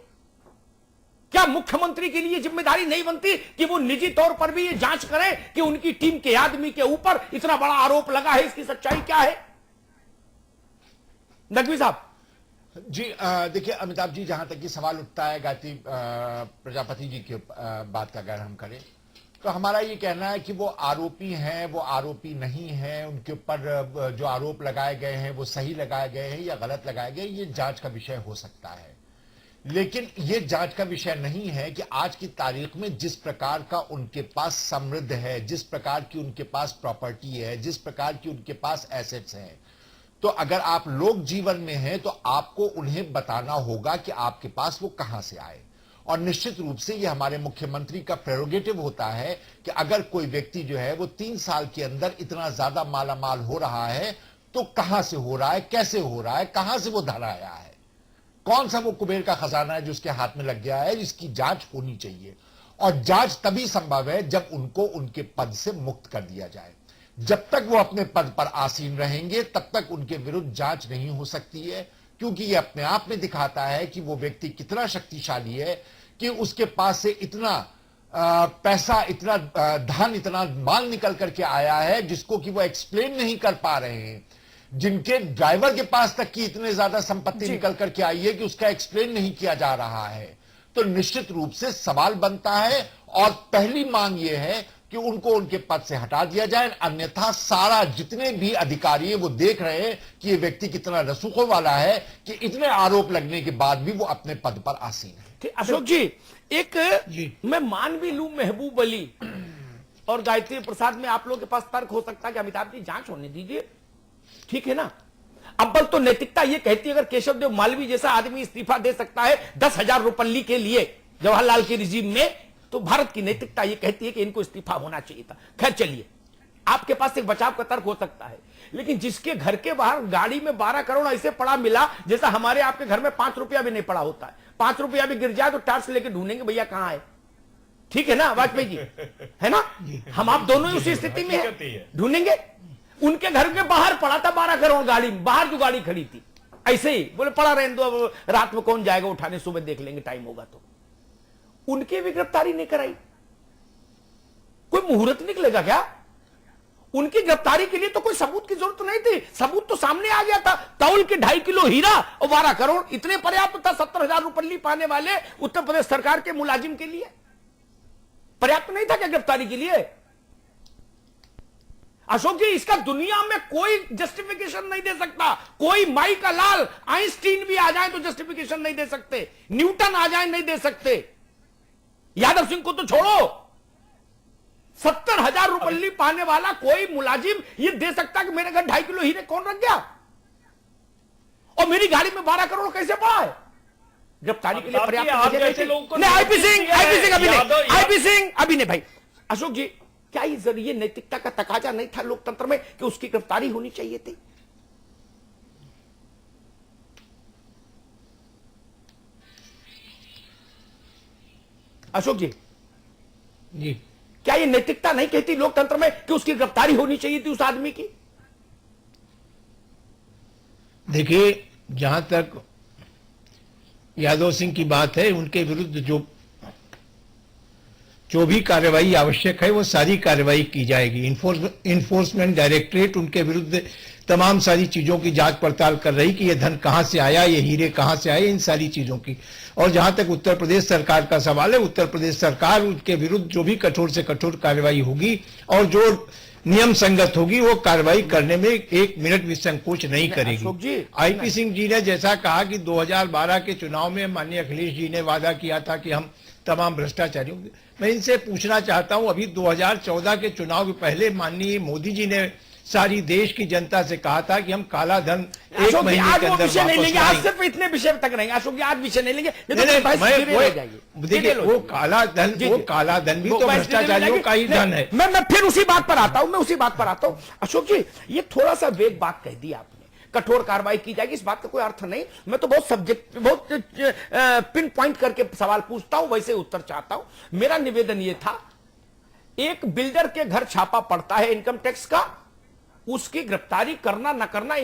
क्या मुख्यमंत्री के लिए जिम्मेदारी नहीं बनती कि वो निजी तौर पर भी ये जांच करें कि उनकी टीम के आदमी के ऊपर इतना बड़ा आरोप लगा है, इसकी सच्चाई क्या है? नकवी साहब जी, देखिए अमिताभ जी, जहां तक ये सवाल उठता है गायत्री प्रजापति जी की बात का अगर हम करें, तो हमारा ये कहना है कि वो आरोपी हैं, वो आरोपी नहीं है, उनके ऊपर जो आरोप लगाए गए हैं वो सही लगाए गए हैं या गलत लगाए गए, ये जांच का विषय हो सकता है। लेकिन ये जांच का विषय नहीं है कि आज की तारीख में जिस प्रकार का उनके पास समृद्ध है, जिस प्रकार की उनके पास प्रॉपर्टी है, जिस प्रकार की उनके पास एसेट्स हैं, तो अगर आप लोक जीवन में हैं तो आपको उन्हें बताना होगा कि आपके पास वो कहां से आए। और निश्चित रूप से ये हमारे मुख्यमंत्री का प्रेरोगेटिव होता है कि अगर कोई व्यक्ति जो है वो 3 साल के अंदर इतना ज्यादा मालामाल हो रहा है तो कहां से हो रहा है, कैसे हो रहा है, कहां से वो धन आया है, कौन सा वो कुबेर का खजाना है जो उसके हाथ में लग गया है, जिसकी जांच होनी चाहिए। और जांच तभी संभव है जब उनको उनके पद से मुक्त कर दिया जाए। जब तक वो अपने पद पर आसीन रहेंगे तब तक उनके विरुद्ध जांच नहीं हो सकती है, क्योंकि ये अपने आप में दिखाता है कि वो व्यक्ति कितना शक्तिशाली है कि उसके पास से इतना पैसा, इतना धन, इतना माल निकल करके आया है जिसको कि वो एक्सप्लेन नहीं कर पा रहे हैं। जिनके ड्राइवर के पास तक की इतने ज्यादा संपत्ति निकल करके आई है कि उसका एक्सप्लेन नहीं किया जा रहा है। तो निश्चित रूप से सवाल बनता है और पहली मांग यह है कि उनको उनके पद से हटा दिया जाए, अन्यथा सारा जितने भी अधिकारी हैं वो देख रहे हैं कि ये व्यक्ति कितना रसूखों वाला है कि इतने आरोप लगने के बाद भी वो अपने पद पर आसीन है। अशोक जी, एक मैं मान भी लूं महबूब अली और गायत्री प्रसाद में आप लोगों के पास तर्क हो सकता है कि अमिताभ जी जांच होने दीजिए, ठीक है ना। अव्वल तो नैतिकता ये कहती है अगर केशव देव मालवी जैसा आदमी इस्तीफा दे सकता है 10,000 रुपये के लिए जवाहरलाल के रिजीम में, तो भारत की नैतिकता ये कहती है कि इनको इस्तीफा होना चाहिए था। खैर चलिए, आपके पास एक बचाव का तर्क हो सकता है, लेकिन जिसके घर के बाहर गाड़ी में 12 करोड़ ऐसे पड़ा मिला जैसा हमारे आपके घर में 5 रुपया भी नहीं पड़ा होता है। 5 रुपया भी गिर जाए तो टार्च लेके ढूंढेंगे भैया कहां है, ठीक है ना वाजपेयी जी, है ना। हम आप दोनों ही उसी स्थिति में हैं, ढूंढेंगे। उनके घर के बाहर पड़ा था 12 करोड़ गाड़ी, बाहर जो गाड़ी खड़ी थी, ऐसे ही बोले पड़ा रहने दो, रात में कौन जाएगा उठाने, सुबह देख लेंगे टाइम होगा तो। उनकी भी गिरफ्तारी नहीं कराई। कोई मुहूर्त निकलेगा क्या? उनकी गिरफ्तारी के लिए तो कोई सबूत की जरूरत नहीं थी, सबूत तो सामने आ गया था। तौल के 2.5 किलो हीरा और 12 करोड़ इतने पर्याप्त था 70,000 रुपये पाने वाले उत्तर प्रदेश सरकार के मुलाजिम के लिए। पर्याप्त नहीं था क्या गिरफ्तारी के लिए? अशोक जी, इसका दुनिया में कोई जस्टिफिकेशन नहीं दे सकता। कोई माई का लाल आइंस्टीन भी आ जाए तो जस्टिफिकेशन नहीं दे सकते, न्यूटन आ जाए नहीं दे सकते। यादव सिंह को तो छोड़ो, 70,000 रुपये पाने वाला कोई मुलाजिम ये दे सकता कि मेरे घर 2.5 किलो हीरे कौन रख गया और मेरी गाड़ी में 12 करोड़ कैसे पड़ा है? गिरफ्तारी के लिए पर्याप्त नहीं। आईपी सिंह अभी नहीं भाई। अशोक जी, क्या ये नैतिकता का तकाजा नहीं था लोकतंत्र में कि उसकी गिरफ्तारी होनी चाहिए थी? अशोक जी, क्या ये नैतिकता नहीं कहती लोकतंत्र में कि उसकी गिरफ्तारी होनी चाहिए थी उस आदमी की? देखिए, जहां तक यादव सिंह की बात है, उनके विरुद्ध जो भी कार्रवाई आवश्यक है वो सारी कार्रवाई की जाएगी। इन्फोर्समेंट डायरेक्टरेट उनके विरुद्ध तमाम सारी चीजों की जांच पड़ताल कर रही कि ये धन कहां से आया, ये हीरे कहां से आए, इन सारी चीजों की। और जहां तक उत्तर प्रदेश सरकार का सवाल है, उत्तर प्रदेश सरकार उनके विरुद्ध जो भी कठोर से कठोर कार्रवाई होगी और जो नियम संगत होगी वो कार्रवाई करने में 1 मिनट भी संकोच नहीं करेगी। आईपी सिंह जी ने जैसा कहा कि 2012 के चुनाव में माननीय अखिलेश जी ने वादा किया था कि हम तमाम भ्रष्टाचारियों, मैं इनसे पूछना चाहता हूं, अभी 2014 के चुनाव के पहले माननीय मोदी जी ने सारी देश की जनता से कहा था कि हम काला धन 1 महीने के अंदर वापस लाएंगे। आज सिर्फ इतने विषय तक रहेंगे अशोक जी, आज विषय नहीं लेंगे। देखिए, वो काला धन भी तो भ्रष्टाचारियों का ही धन है। मैं फिर उसी बात पर आता हूं, अशोक जी, ये थोड़ा सा वेग बात कह दी आपने, कठोर कार्रवाई की जाएगी, इस बात का कोई अर्थ नहीं। मैं तो बहुत पिन पॉइंट करके सवाल पूछता हूं, वैसे उत्तर चाहता हूं। मेरा निवेदन यह था, एक बिल्डर के घर छापा पड़ता है इनकम टैक्स का, उसकी गिरफ्तारी करना न करना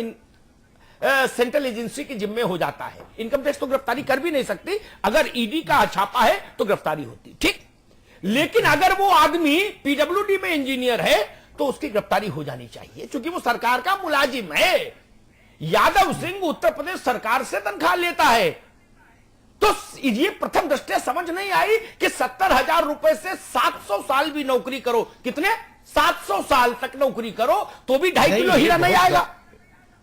सेंट्रल एजेंसी के जिम्मे हो जाता है। इनकम टैक्स तो गिरफ्तारी कर भी नहीं सकती, अगर ईडी का छापा है तो गिरफ्तारी होती, ठीक। लेकिन अगर वो आदमी पीडब्ल्यूडी में इंजीनियर है तो उसकी गिरफ्तारी हो जानी चाहिए, क्योंकि वो सरकार का मुलाजिम है। यादव सिंह उत्तर प्रदेश सरकार से तनख्वाह लेता है, तो ये प्रथम दृष्टया समझ नहीं आई कि 70,000 रुपए से 700 साल भी नौकरी करो, कितने 700 साल तक नौकरी करो तो भी 2.5 किलो हीरा नहीं आएगा।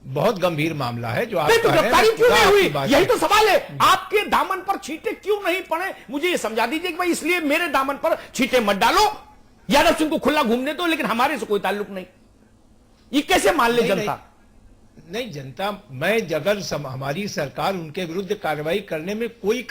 बहुत गंभीर मामला है जो आप तो गिरफ्तारी क्यों नहीं हुई, यही तो सवाल है। आपके दामन पर छींटे क्यों नहीं पड़े, मुझे ये समझा दीजिए कि भाई इसलिए मेरे दामन पर छींटे मत डालो, यादव सिंह को खुला घूमने दो, लेकिन हमारे से कोई ताल्लुक नहीं। ये कैसे मान ले जनता? नहीं, जनता, मैं अगर हमारी सरकार उनके विरुद्ध कार्रवाई करने में कोई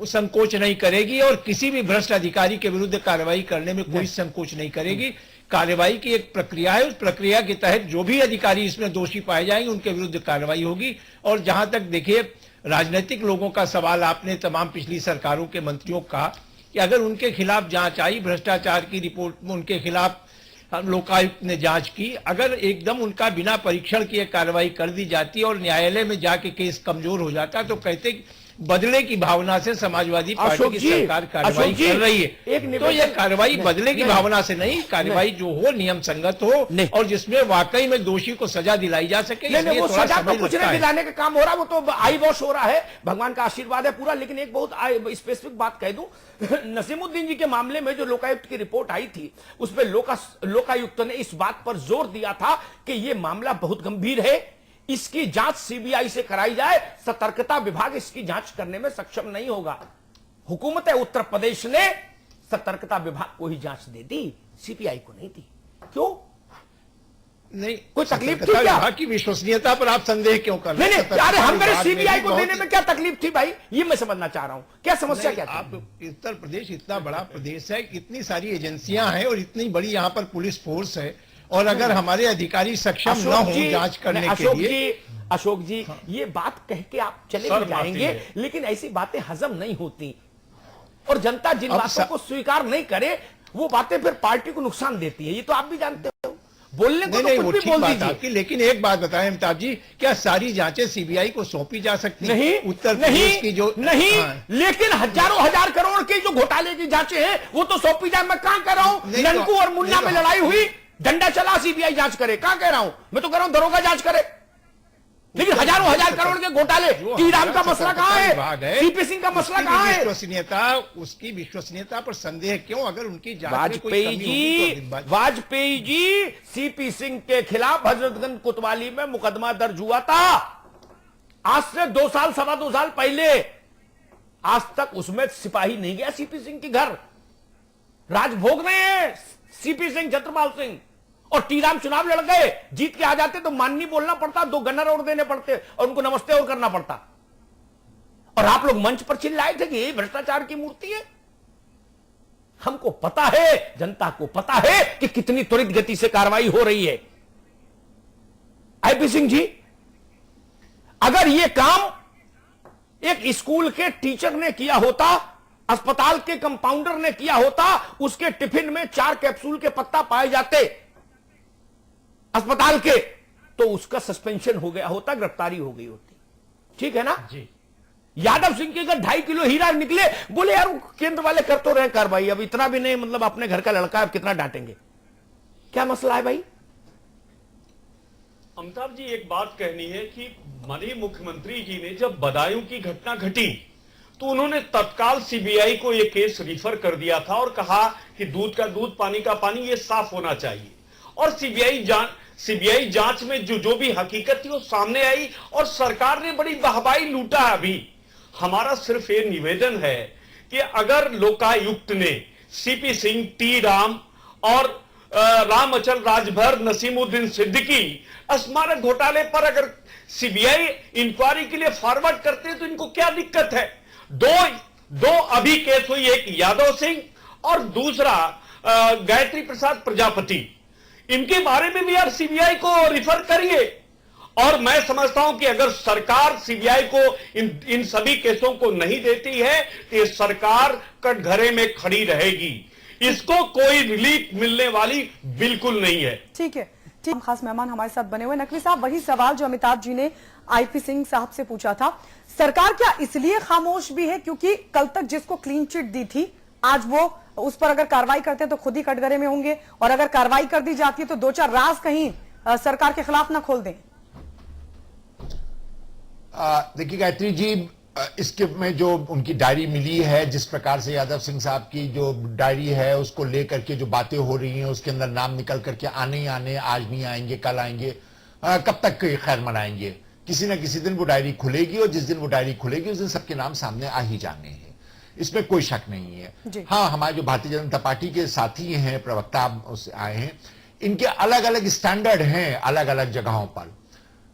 संकोच नहीं करेगी और किसी भी भ्रष्ट अधिकारी के विरुद्ध कार्रवाई करने में कोई संकोच नहीं करेगी। कार्रवाई की एक प्रक्रिया है, उस प्रक्रिया के तहत जो भी अधिकारी इसमें दोषी पाए जाएंगे उनके विरुद्ध कार्रवाई होगी। और जहां तक देखिए, राजनीतिक लोगों का सवाल आपने तमाम पिछली सरकारों के मंत्रियों का कि अगर उनके खिलाफ जांच आई, भ्रष्टाचार की रिपोर्ट में उनके खिलाफ लोकायुक्त ने जांच की, अगर एकदम उनका बिना परीक्षण किए कार्रवाई कर दी जाती और न्यायालय में जाके केस कमजोर हो जाता तो कहते बदले की भावना से समाजवादी पार्टी की सरकार कार्रवाई कर रही है। तो यह कार्रवाई बदले की भावना से नहीं, कार्रवाई जो हो नियम संगत हो और जिसमें वाकई में दोषी को सजा दिलाई जा सके। वो सजा तो कुछ नहीं दिलाने का काम हो रहा, वो तो आई वॉश हो रहा है, भगवान का आशीर्वाद है पूरा। लेकिन एक बहुत स्पेसिफिक बात कह दूं, नसीमुद्दीन जी के मामले में जो लोकायुक्त की रिपोर्ट आई थी उसमें लोकायुक्त ने इस बात पर जोर दिया था कि यह मामला बहुत गंभीर है, इसकी जांच सीबीआई से कराई जाए, सतर्कता विभाग इसकी जांच करने में सक्षम नहीं होगा। हुकूमत उत्तर प्रदेश ने सतर्कता विभाग को ही जांच दे दी, सीबीआई को नहीं दी। क्यों? नहीं, कोई तकलीफ थी क्या? विभाग की विश्वसनीयता पर आप संदेह क्यों कर रहे हैं? अरे हम मेरे सीबीआई को देने में क्या तकलीफ थी भाई, ये मैं समझना चाह रहा हूं, क्या समस्या क्या थी? आप उत्तर प्रदेश इतना बड़ा प्रदेश है, इतनी सारी एजेंसियां हैं और इतनी बड़ी यहाँ पर पुलिस फोर्स है, और अगर हमारे अधिकारी सक्षम न हो जांच करने के लिए। अशोक जी, ये बात कह के आप चले भी जाएंगे, लेकिन ऐसी बातें हजम नहीं होती, और जनता जिन बातों को स्वीकार नहीं करे वो बातें फिर पार्टी को नुकसान देती है, ये तो आप भी जानते हो। बोलने को नहीं, तो वो कुछ भी ठीक बोल बात दीजिए। आपकी, लेकिन एक बात बताएं अमिताभ जी, क्या सारी जांचें सीबीआई को सौंपी जा सकती हैं? नहीं, उत्तर नहीं, प्रदेश की जो नहीं, हाँ। लेकिन हजारों हजार करोड़ के जो घोटाले की जांचें हैं वो तो सौंपी जाए। मैं कहां कह रहा हूं नहीं तो- ननकू और मुन्ना नहीं में तो- लड़ाई हुई, डंडा चला, सीबीआई जांच करे, कहां कह रहा हूं? मैं तो कह रहा हूं दरोगा जांच करे। लेकिन हजारों हजार करोड़ के घोटाले, टीराम का मसला कहाँ है? सीपी सिंह का मसला कहाँ है? उसकी विश्वसनीयता पर संदेह क्यों? अगर उनकी जांच में कोई कमी होगी तो वाजपेयी जी सीपी सिंह के खिलाफ हजरतगंज कोतवाली में मुकदमा दर्ज हुआ था आज से 2 साल, 2.25 साल पहले। आज तक उसमें सिपाही नहीं गया सीपी सिंह के घर। राज भोग रहे हैं सीपी सिंह, छत्रपाल सिंह। और टीराम चुनाव लड़ गए, जीत के आ जाते तो माननी बोलना पड़ता, 2 गन्नर और देने पड़ते और उनको नमस्ते और करना पड़ता। और आप लोग मंच पर चिल्लाए थे कि ये भ्रष्टाचार की मूर्ति है। हमको पता है, जनता को पता है कि कितनी त्वरित गति से कार्रवाई हो रही है। आईपी सिंह जी, अगर यह काम एक स्कूल के टीचर ने किया होता, अस्पताल के कंपाउंडर ने किया होता, उसके टिफिन में 4 कैप्सूल के पत्ता पाए जाते अस्पताल के, तो उसका सस्पेंशन हो गया होता, गिरफ्तारी हो गई होती। ठीक है ना जी? यादव सिंह के अगर 2.5 किलो हीरा निकले, बोले यार केंद्र वाले कर तो रहे कार्रवाई, अब इतना भी नहीं, मतलब अपने घर का लड़का, अब कितना डांटेंगे? क्या मसला है भाई? अमिताभ जी, एक बात कहनी है कि माननीय मुख्यमंत्री जी ने जब बदायूं की घटना घटी तो उन्होंने तत्काल सीबीआई को यह केस रिफर कर दिया था और कहा कि दूध का दूध, पानी का पानी, ये साफ होना चाहिए। और सीबीआई जांच में जो भी हकीकत थी वो सामने आई और सरकार ने बड़ी वाहवाही लूटा है। अभी हमारा सिर्फ ये निवेदन है कि अगर लोकायुक्त ने सीपी सिंह, टी राम और राम अचल राजभर, नसीमुद्दीन सिद्दीकी स्मारक घोटाले पर अगर सीबीआई इंक्वायरी के लिए फॉरवर्ड करते हैं तो इनको क्या दिक्कत है? दो अभी केस हुई, एक यादव सिंह और दूसरा गायत्री प्रसाद प्रजापति। इनके बारे में भी यार सीबीआई को रिफर करिए। और मैं समझता हूं कि अगर सरकार सीबीआई को इन सभी केसों को नहीं देती है तो ये सरकार कटघरे में खड़ी रहेगी। इसको कोई रिलीफ मिलने वाली बिल्कुल नहीं है। ठीक है, ठीक। खास मेहमान हमारे साथ बने हुए। नकवी साहब, वही सवाल जो अमिताभ जी ने आईपी सिंह साहब से पूछा था, सरकार क्या इसलिए खामोश भी है क्योंकि कल तक जिसको क्लीन चिट दी थी, आज वो उस पर अगर कार्रवाई करते हैं तो खुद ही कटघरे में होंगे, और अगर कार्रवाई कर दी जाती है तो 2-4 राज कहीं सरकार के खिलाफ ना खोल दें? देखिए गायत्री जी, इसके में जो उनकी डायरी मिली है, जिस प्रकार से यादव सिंह साहब की जो डायरी है उसको लेकर के जो बातें हो रही हैं, उसके अंदर नाम निकल करके आने ही आने, आज नहीं आएंगे, कल आएंगे, कब तक खैर मनाएंगे? किसी ना किसी दिन वो डायरी खुलेगी और जिस दिन वो डायरी खुलेगी उस दिन सबके नाम सामने आ ही जाने हैं, इसमें कोई शक नहीं है। हाँ, हमारे जो भारतीय जनता पार्टी के साथी हैं, प्रवक्ता उससे आए हैं, इनके अलग अलग स्टैंडर्ड हैं अलग अलग जगहों पर।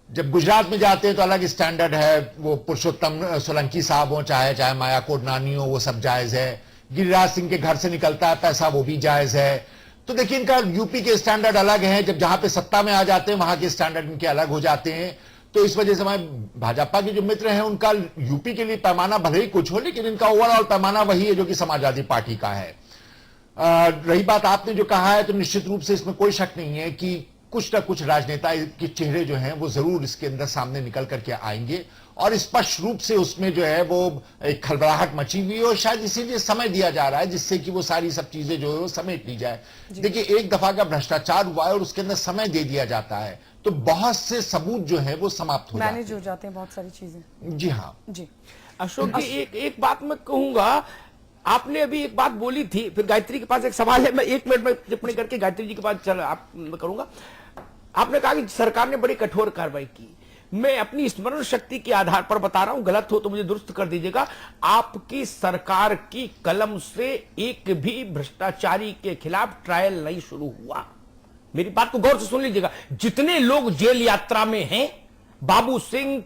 जब गुजरात में जाते हैं तो अलग स्टैंडर्ड है, वो पुरुषोत्तम सोलंकी साहब हो, चाहे माया कोडनानी हो, वो सब जायज है। गिरिराज सिंह के घर से निकलता है पैसा, वो भी जायज है। तो देखिए, इनका यूपी के स्टैंडर्ड अलग है, जब जहां पे सत्ता में आ जाते हैं वहां के स्टैंडर्ड इनके अलग हो जाते हैं। तो इस वजह से हमारे भाजपा के जो मित्र हैं, उनका यूपी के लिए पैमाना भले ही कुछ हो, लेकिन इनका ओवरऑल पैमाना वही है जो कि समाजवादी पार्टी का है। रही बात आपने जो कहा है, तो निश्चित रूप से इसमें कोई शक नहीं है कि कुछ ना कुछ राजनेता के चेहरे जो हैं वो जरूर इसके अंदर सामने निकल करके आएंगे, और स्पष्ट रूप से उसमें जो है वो एक खलबलाहट मची हुई है, और शायद इसीलिए समय दिया जा रहा है जिससे कि वो सारी सब चीजें जो है वो समेट ली जाए। देखिए, एक दफा का भ्रष्टाचार हुआ है और उसके अंदर समय दे दिया जाता है तो बहुत से सबूत जो है वो समाप्त हो मैनेज हो जाते हैं बहुत सारी चीजें। जी हाँ जी। अशोक जी, एक बात मैं कहूंगा, आपने अभी एक बात बोली थी, फिर गायत्री के पास एक सवाल है, मैं 1 मिनट में टिप्पणी करके गायत्री जी के पास मैं करूंगा। आपने कहा कि सरकार ने बड़ी कठोर कार्रवाई की। मैं अपनी स्मरण शक्ति के आधार पर बता रहा हूं, गलत हो तो मुझे दुरुस्त कर दीजिएगा। आपकी सरकार की कलम से एक भी भ्रष्टाचारी के खिलाफ ट्रायल नहीं शुरू हुआ। मेरी बात को गौर से सुन लीजिएगा। जितने लोग जेल यात्रा में हैं, बाबू सिंह,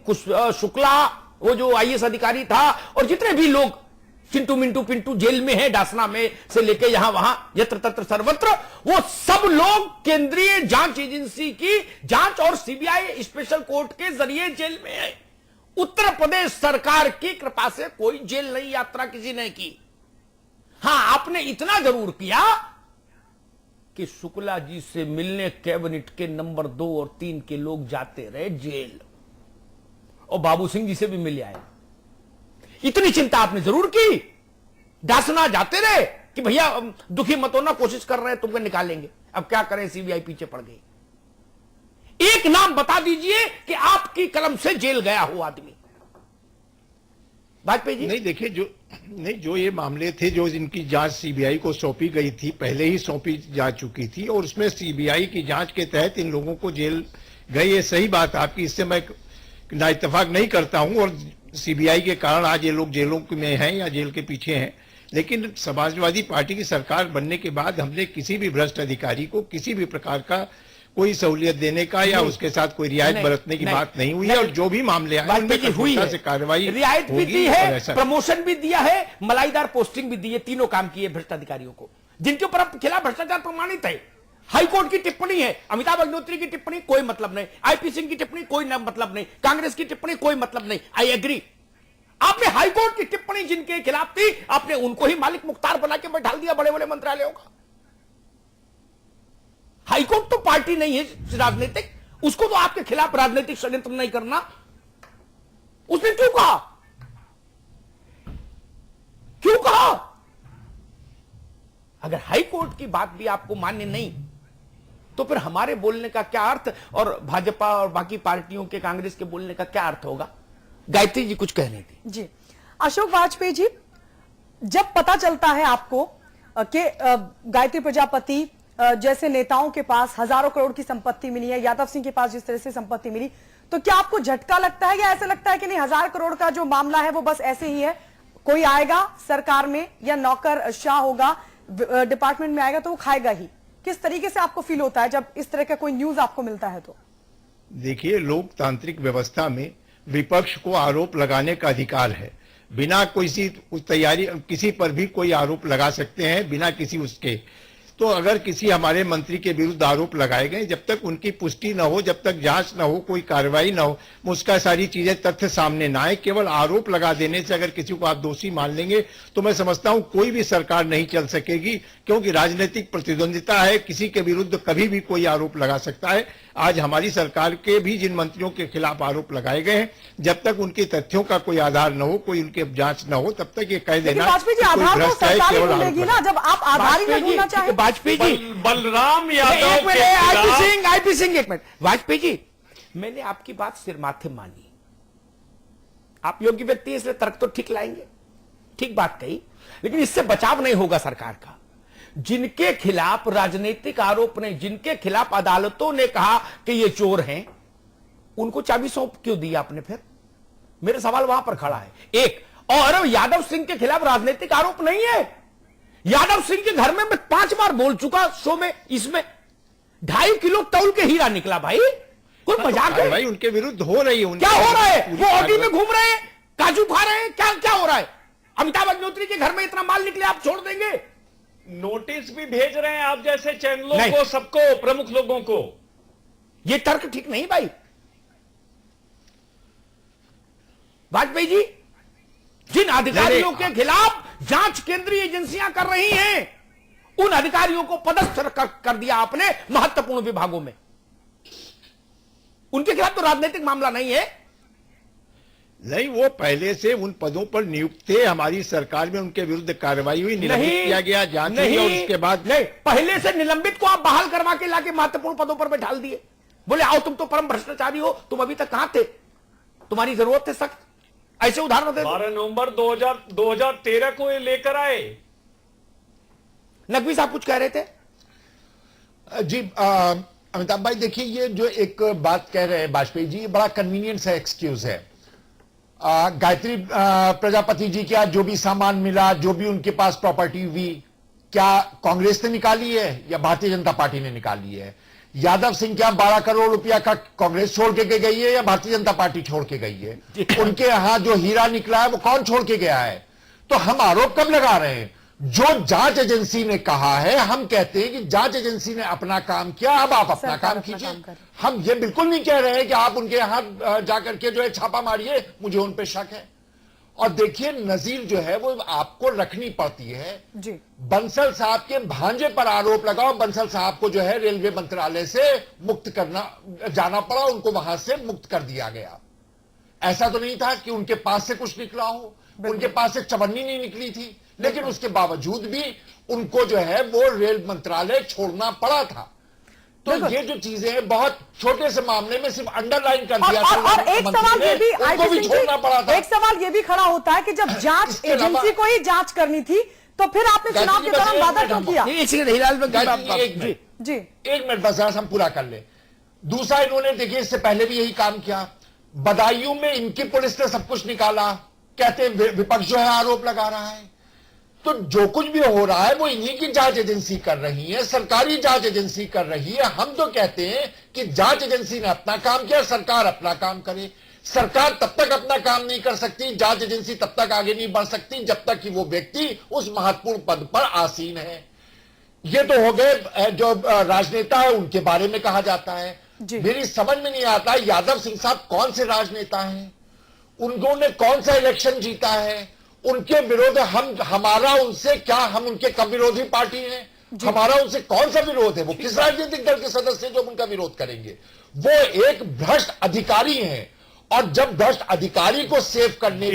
शुक्ला, वो जो आईएएस अधिकारी था, और जितने भी लोग चिंटू मिंटू पिंटू जेल में है, डासना में से लेके यहां वहां यत्र तत्र सर्वत्र, वो सब लोग केंद्रीय जांच एजेंसी की जांच और सीबीआई स्पेशल कोर्ट के जरिए जेल में है। उत्तर प्रदेश सरकार की कृपा से कोई जेल नहीं यात्रा किसी ने की। हां, आपने इतना जरूर किया कि शुक्ला जी से मिलने कैबिनेट के नंबर 2 और 3 के लोग जाते रहे जेल, और बाबू सिंह जी से भी मिल आए। इतनी चिंता आपने जरूर की? डासना जाते रहे कि भैया दुखी मत होना, कोशिश कर रहे हैं, तुमको निकालेंगे। अब क्या करें, सीबीआई पीछे पड़ गई। एक नाम बता दीजिए कि आपकी कलम से जेल गया हो आदमी। वाजपेयी जी नहीं, देखिए जो ये मामले थे, जो इनकी जांच सीबीआई को सौंपी गई थी, पहले ही सौंपी जा चुकी थी, और उसमें सीबीआई की जांच के तहत इन लोगों को जेल गए। ये सही बात है आपकी, इससे मैं ना इत्तेफाक नहीं करता हूं, और सीबीआई के कारण आज ये लोग जेलों में हैं या जेल के पीछे हैं। लेकिन समाजवादी पार्टी की सरकार बनने के बाद हमने किसी भी भ्रष्ट अधिकारी को किसी भी प्रकार का कोई सहूलियत देने का या उसके साथ कोई रियायत बरतने की बात नहीं हुई है, और जो भी मामले आए उनमें कठोरता से कार्रवाई, रियायत भी दी है, प्रमोशन भी दिया है, मलाईदार पोस्टिंग भी दी है, तीनों काम किए भ्रष्ट अधिकारियों को जिनके ऊपर अब खिलाफ भ्रष्टाचार प्रमाणित है। हाईकोर्ट की टिप्पणी है, अमिताभ अग्निहोत्री की टिप्पणी कोई मतलब नहीं, आईपी सिंह की टिप्पणी कोई मतलब नहीं, कांग्रेस की टिप्पणी कोई मतलब नहीं। I agree. आपने हाईकोर्ट की टिप्पणी जिनके खिलाफ थी, आपने उनको ही मालिक मुख्तार बना के बैठा दिया बड़े बड़े मंत्रालयों का। हाईकोर्ट तो पार्टी नहीं है राजनीतिक, उसको तो आपके खिलाफ राजनीतिक षड्यंत्र नहीं करना। उसने क्यों कहा? क्यों कहा? अगर हाईकोर्ट की बात भी आपको मान्य नहीं, तो फिर हमारे बोलने का क्या अर्थ, और भाजपा और बाकी पार्टियों के, कांग्रेस के बोलने का क्या अर्थ होगा? गायत्री जी कुछ कह रही थी। जी अशोक वाजपेयी जी, जब पता चलता है आपको कि गायत्री प्रजापति जैसे नेताओं के पास हजारों करोड़ की संपत्ति मिली है, यादव सिंह के पास जिस तरह से संपत्ति मिली, तो क्या आपको झटका लगता है या ऐसा लगता है कि नहीं, 1000 करोड़ का जो मामला है वो बस ऐसे ही है, कोई आएगा सरकार में या नौकर शाह होगा डिपार्टमेंट में आएगा तो वो खाएगा ही? किस तरीके से आपको फील होता है जब इस तरह का कोई न्यूज आपको मिलता है? तो देखिए, लोकतांत्रिक व्यवस्था में विपक्ष को आरोप लगाने का अधिकार है। बिना किसी तैयारी किसी पर भी कोई आरोप लगा सकते हैं, बिना किसी उसके। तो अगर किसी हमारे मंत्री के विरुद्ध आरोप लगाए गए, जब तक उनकी पुष्टि न हो, जब तक जांच न हो, कोई कार्रवाई न हो, उसका सारी चीजें तथ्य सामने ना आए, केवल आरोप लगा देने से अगर किसी को आप दोषी मान लेंगे, तो मैं समझता हूं कोई भी सरकार नहीं चल सकेगी, क्योंकि राजनीतिक प्रतिद्वंदिता है, किसी के विरुद्ध कभी भी कोई आरोप लगा सकता है। आज हमारी सरकार के भी जिन मंत्रियों के खिलाफ आरोप लगाए गए हैं, जब तक उनके तथ्यों का कोई आधार न हो, कोई उनके जांच न हो, तब तक ये कह देना वाजपेयी जी, आधार तो सरकार ही ढूंढेगी ना, जब आप आधार ही नहीं ढूंढना चाहें। वाजपेयी जी, बलराम यादव आईपी सिंह एक मिनट। वाजपेयी जी, मैंने आपकी बात सिर माथे मानी, आप योग्य व्यक्ति हैं इसलिए तर्क तो ठीक लाएंगे, ठीक बात कही, लेकिन इससे बचाव नहीं होगा सरकार का। जिनके खिलाफ राजनीतिक आरोप नहीं, जिनके खिलाफ अदालतों ने कहा कि ये चोर हैं, उनको चाबी सौंप क्यों दी आपने? फिर मेरा सवाल वहां पर खड़ा है। एक और यादव सिंह के खिलाफ राजनीतिक आरोप नहीं है। यादव सिंह के घर में मैं 5 बार बोल चुका शो में, इसमें 2.5 किलो तौल के हीरा निकला भाई। कोई मजाक है? भाई उनके विरुद्ध हो रही है। क्या हो रहा है? वो ऑडी में घूम रहे हैं, काजू खा रहे हैं, क्या क्या हो रहा है? अमिताभ अग्निहोत्री के घर में इतना माल निकले, आप छोड़ देंगे? नोटिस भी भेज रहे हैं आप जैसे चैनलों को, सबको, प्रमुख लोगों को। यह तर्क ठीक नहीं भाई। वाजपेयी जी, जिन अधिकारियों के खिलाफ जांच केंद्रीय एजेंसियां कर रही हैं, उन अधिकारियों को पदस्थ कर दिया आपने महत्वपूर्ण विभागों में। उनके खिलाफ तो राजनीतिक मामला नहीं है। नहीं, वो पहले से उन पदों पर नियुक्त थे, हमारी सरकार में उनके विरुद्ध कार्रवाई हुई, निलंबित किया गया, जांच हुई, और उसके बाद नहीं, पहले से निलंबित को आप बहाल करवा के लाके महत्वपूर्ण पदों पर बैठा दिए। बोले आओ तुम तो परम भ्रष्टाचारी हो, तुम अभी तक कहां थे, तुम्हारी जरूरत है सख्त। ऐसे उदाहरण दे। 12 नवंबर 2013 को ये लेकर आए। नकवी साहब कुछ कह रहे थे? जी अमिताभ भाई, देखिए, ये जो एक बात कह रहे हैं वाजपेयी जी, बड़ा कन्वीनियंट सा एक्सक्यूज है। गायत्री प्रजापति जी क्या जो भी सामान मिला, जो भी उनके पास प्रॉपर्टी हुई, क्या कांग्रेस ने निकाली है या भारतीय जनता पार्टी ने निकाली है? यादव सिंह क्या 12 करोड़ रुपया का कांग्रेस छोड़ के गई है या भारतीय जनता पार्टी छोड़ के गई है? उनके यहां जो हीरा निकला है वो कौन छोड़ के गया है? तो हम आरोप कब लगा रहे हैं? जो जांच एजेंसी ने कहा है, हम कहते हैं कि जांच एजेंसी ने अपना काम किया, अब आप अपना काम कीजिए। हम ये बिल्कुल नहीं कह रहे हैं कि आप उनके यहां जाकर के जो है छापा मारिए, मुझे उन पे शक है। और देखिए नजीर जो है वो आपको रखनी पड़ती है। जी। बंसल साहब के भांजे पर आरोप लगाओ, बंसल साहब को जो है रेलवे मंत्रालय से मुक्त करना जाना पड़ा, उनको वहां से मुक्त कर दिया गया। ऐसा तो नहीं था कि उनके पास से कुछ निकला हो, उनके पास से चवन्नी नहीं निकली थी, लेकिन उसके बावजूद भी उनको जो है वो रेल मंत्रालय छोड़ना पड़ा था। तो ये जो चीजें हैं बहुत छोटे से मामले में सिर्फ अंडरलाइन कर दिया था। और एक सवाल ये भी उनको भी छोड़ना पड़ा था। एक सवाल ये भी खड़ा होता है कि जब जांच एजेंसी को ही जांच करनी थी तो फिर आपने चुनाव के दौरान वादा क्यों किया? जी एक मिनट बस हम पूरा कर ले। दूसरा, इन्होंने देखिए इससे पहले भी यही काम किया। बदायूं में इनकी पुलिस ने सब कुछ निकाला, कहते विपक्ष जो है आरोप लगा रहा है। तो जो कुछ भी हो रहा है वो इन्हीं की जांच एजेंसी कर रही है, सरकारी जांच एजेंसी कर रही है। हम तो कहते हैं कि जांच एजेंसी ने अपना काम किया, सरकार अपना काम करे। सरकार तब तक अपना काम नहीं कर सकती, जांच एजेंसी तब तक आगे नहीं बढ़ सकती जब तक कि वो व्यक्ति उस महत्वपूर्ण पद पर आसीन है। ये तो हो गए जो राजनेता है उनके बारे में कहा जाता है। मेरी समझ में नहीं आता यादव सिंह साहब कौन से राजनेता हैं, उन्होंने कौन सा इलेक्शन जीता है, उनके विरोध हमारा उनसे क्या, हम उनके कब विरोधी पार्टी हैं, हमारा उनसे कौन सा विरोध है, वो किस राजनीतिक दल के सदस्य हैं जो उनका विरोध करेंगे। वो एक भ्रष्ट अधिकारी हैं और जब भ्रष्ट अधिकारी को सेव करने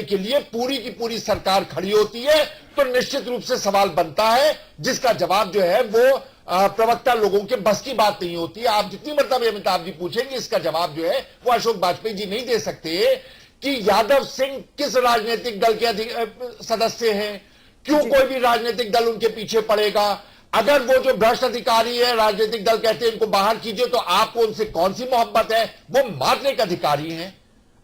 के लिए पूरी की पूरी सरकार खड़ी होती है तो निश्चित रूप से सवाल बनता है जिसका जवाब जो है वो प्रवक्ता लोगों के बस की बात नहीं होती है। आप जितनी मर्तबा अमिताभ जी पूछेंगे इसका जवाब जो है वो अशोक वाजपेयी जी नहीं दे सकते कि यादव सिंह किस राजनीतिक दल के सदस्य हैं, क्यों कोई भी राजनीतिक दल उनके पीछे पड़ेगा। अगर वो जो भ्रष्ट अधिकारी है राजनीतिक दल कहते हैं इनको बाहर कीजिए तो आपको उनसे कौन सी मोहब्बत है, वो मारने के अधिकारी हैं।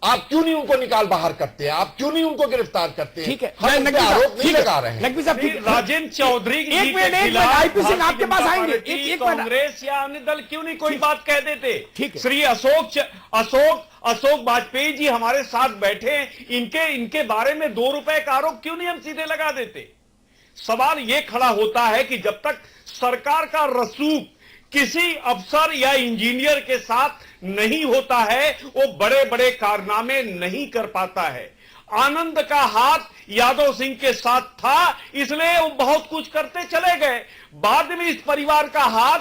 आप क्यों नहीं उनको निकाल बाहर करते हैं, आप क्यों नहीं उनको गिरफ्तार करते हैं? ठीक है, हम उन पे आरोप नहीं लगा रहे हैं। राजेंद्र चौधरी एक मिनट आईपी सिंह आपके पास आएंगे। एक कांग्रेस या अन्य दल क्यों नहीं कोई बात कह देते? ठीक है। श्री अशोक वाजपेयी जी हमारे साथ बैठे हैं, इनके बारे में 2 रुपए का आरोप क्यों नहीं हम सीधे लगा देते? सवाल यह खड़ा होता है कि जब तक सरकार का रसूख किसी अफसर या इंजीनियर के साथ नहीं होता है वो बड़े बड़े कारनामे नहीं कर पाता है। आनंद का हाथ यादव सिंह के साथ था इसलिए वो बहुत कुछ करते चले गए। बाद में इस परिवार का हाथ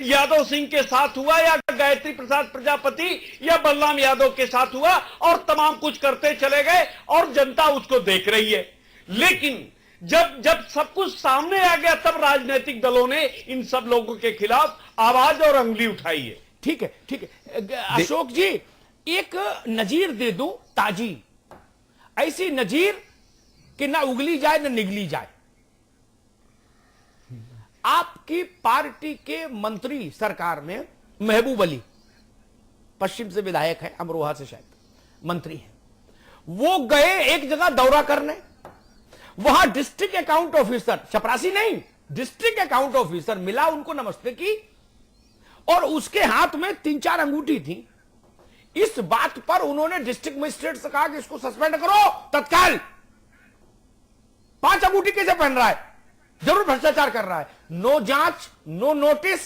यादव सिंह के साथ हुआ या गायत्री प्रसाद प्रजापति या बलराम यादव के साथ हुआ और तमाम कुछ करते चले गए और जनता उसको देख रही है। लेकिन जब सब कुछ सामने आ गया तब राजनीतिक दलों ने इन सब लोगों के खिलाफ आवाज और अंगुली उठाई है। ठीक है अशोक जी, एक नजीर दे दूं ताजी, ऐसी नजीर कि ना उगली जाए ना निगली जाए। आपकी पार्टी के मंत्री सरकार में महबूब अली, पश्चिम से विधायक है, अमरोहा से शायद मंत्री है, वो गए एक जगह दौरा करने, वहां डिस्ट्रिक्ट अकाउंट ऑफिसर, चपरासी नहीं, डिस्ट्रिक्ट अकाउंट ऑफिसर मिला, उनको नमस्ते की और उसके हाथ में 3-4 अंगूठी थी। इस बात पर उन्होंने डिस्ट्रिक्ट मजिस्ट्रेट से कहा कि इसको सस्पेंड करो तत्काल। 5 अंगूठी कैसे पहन रहा है, जरूर भ्रष्टाचार कर रहा है। नो जांच, नो नोटिस।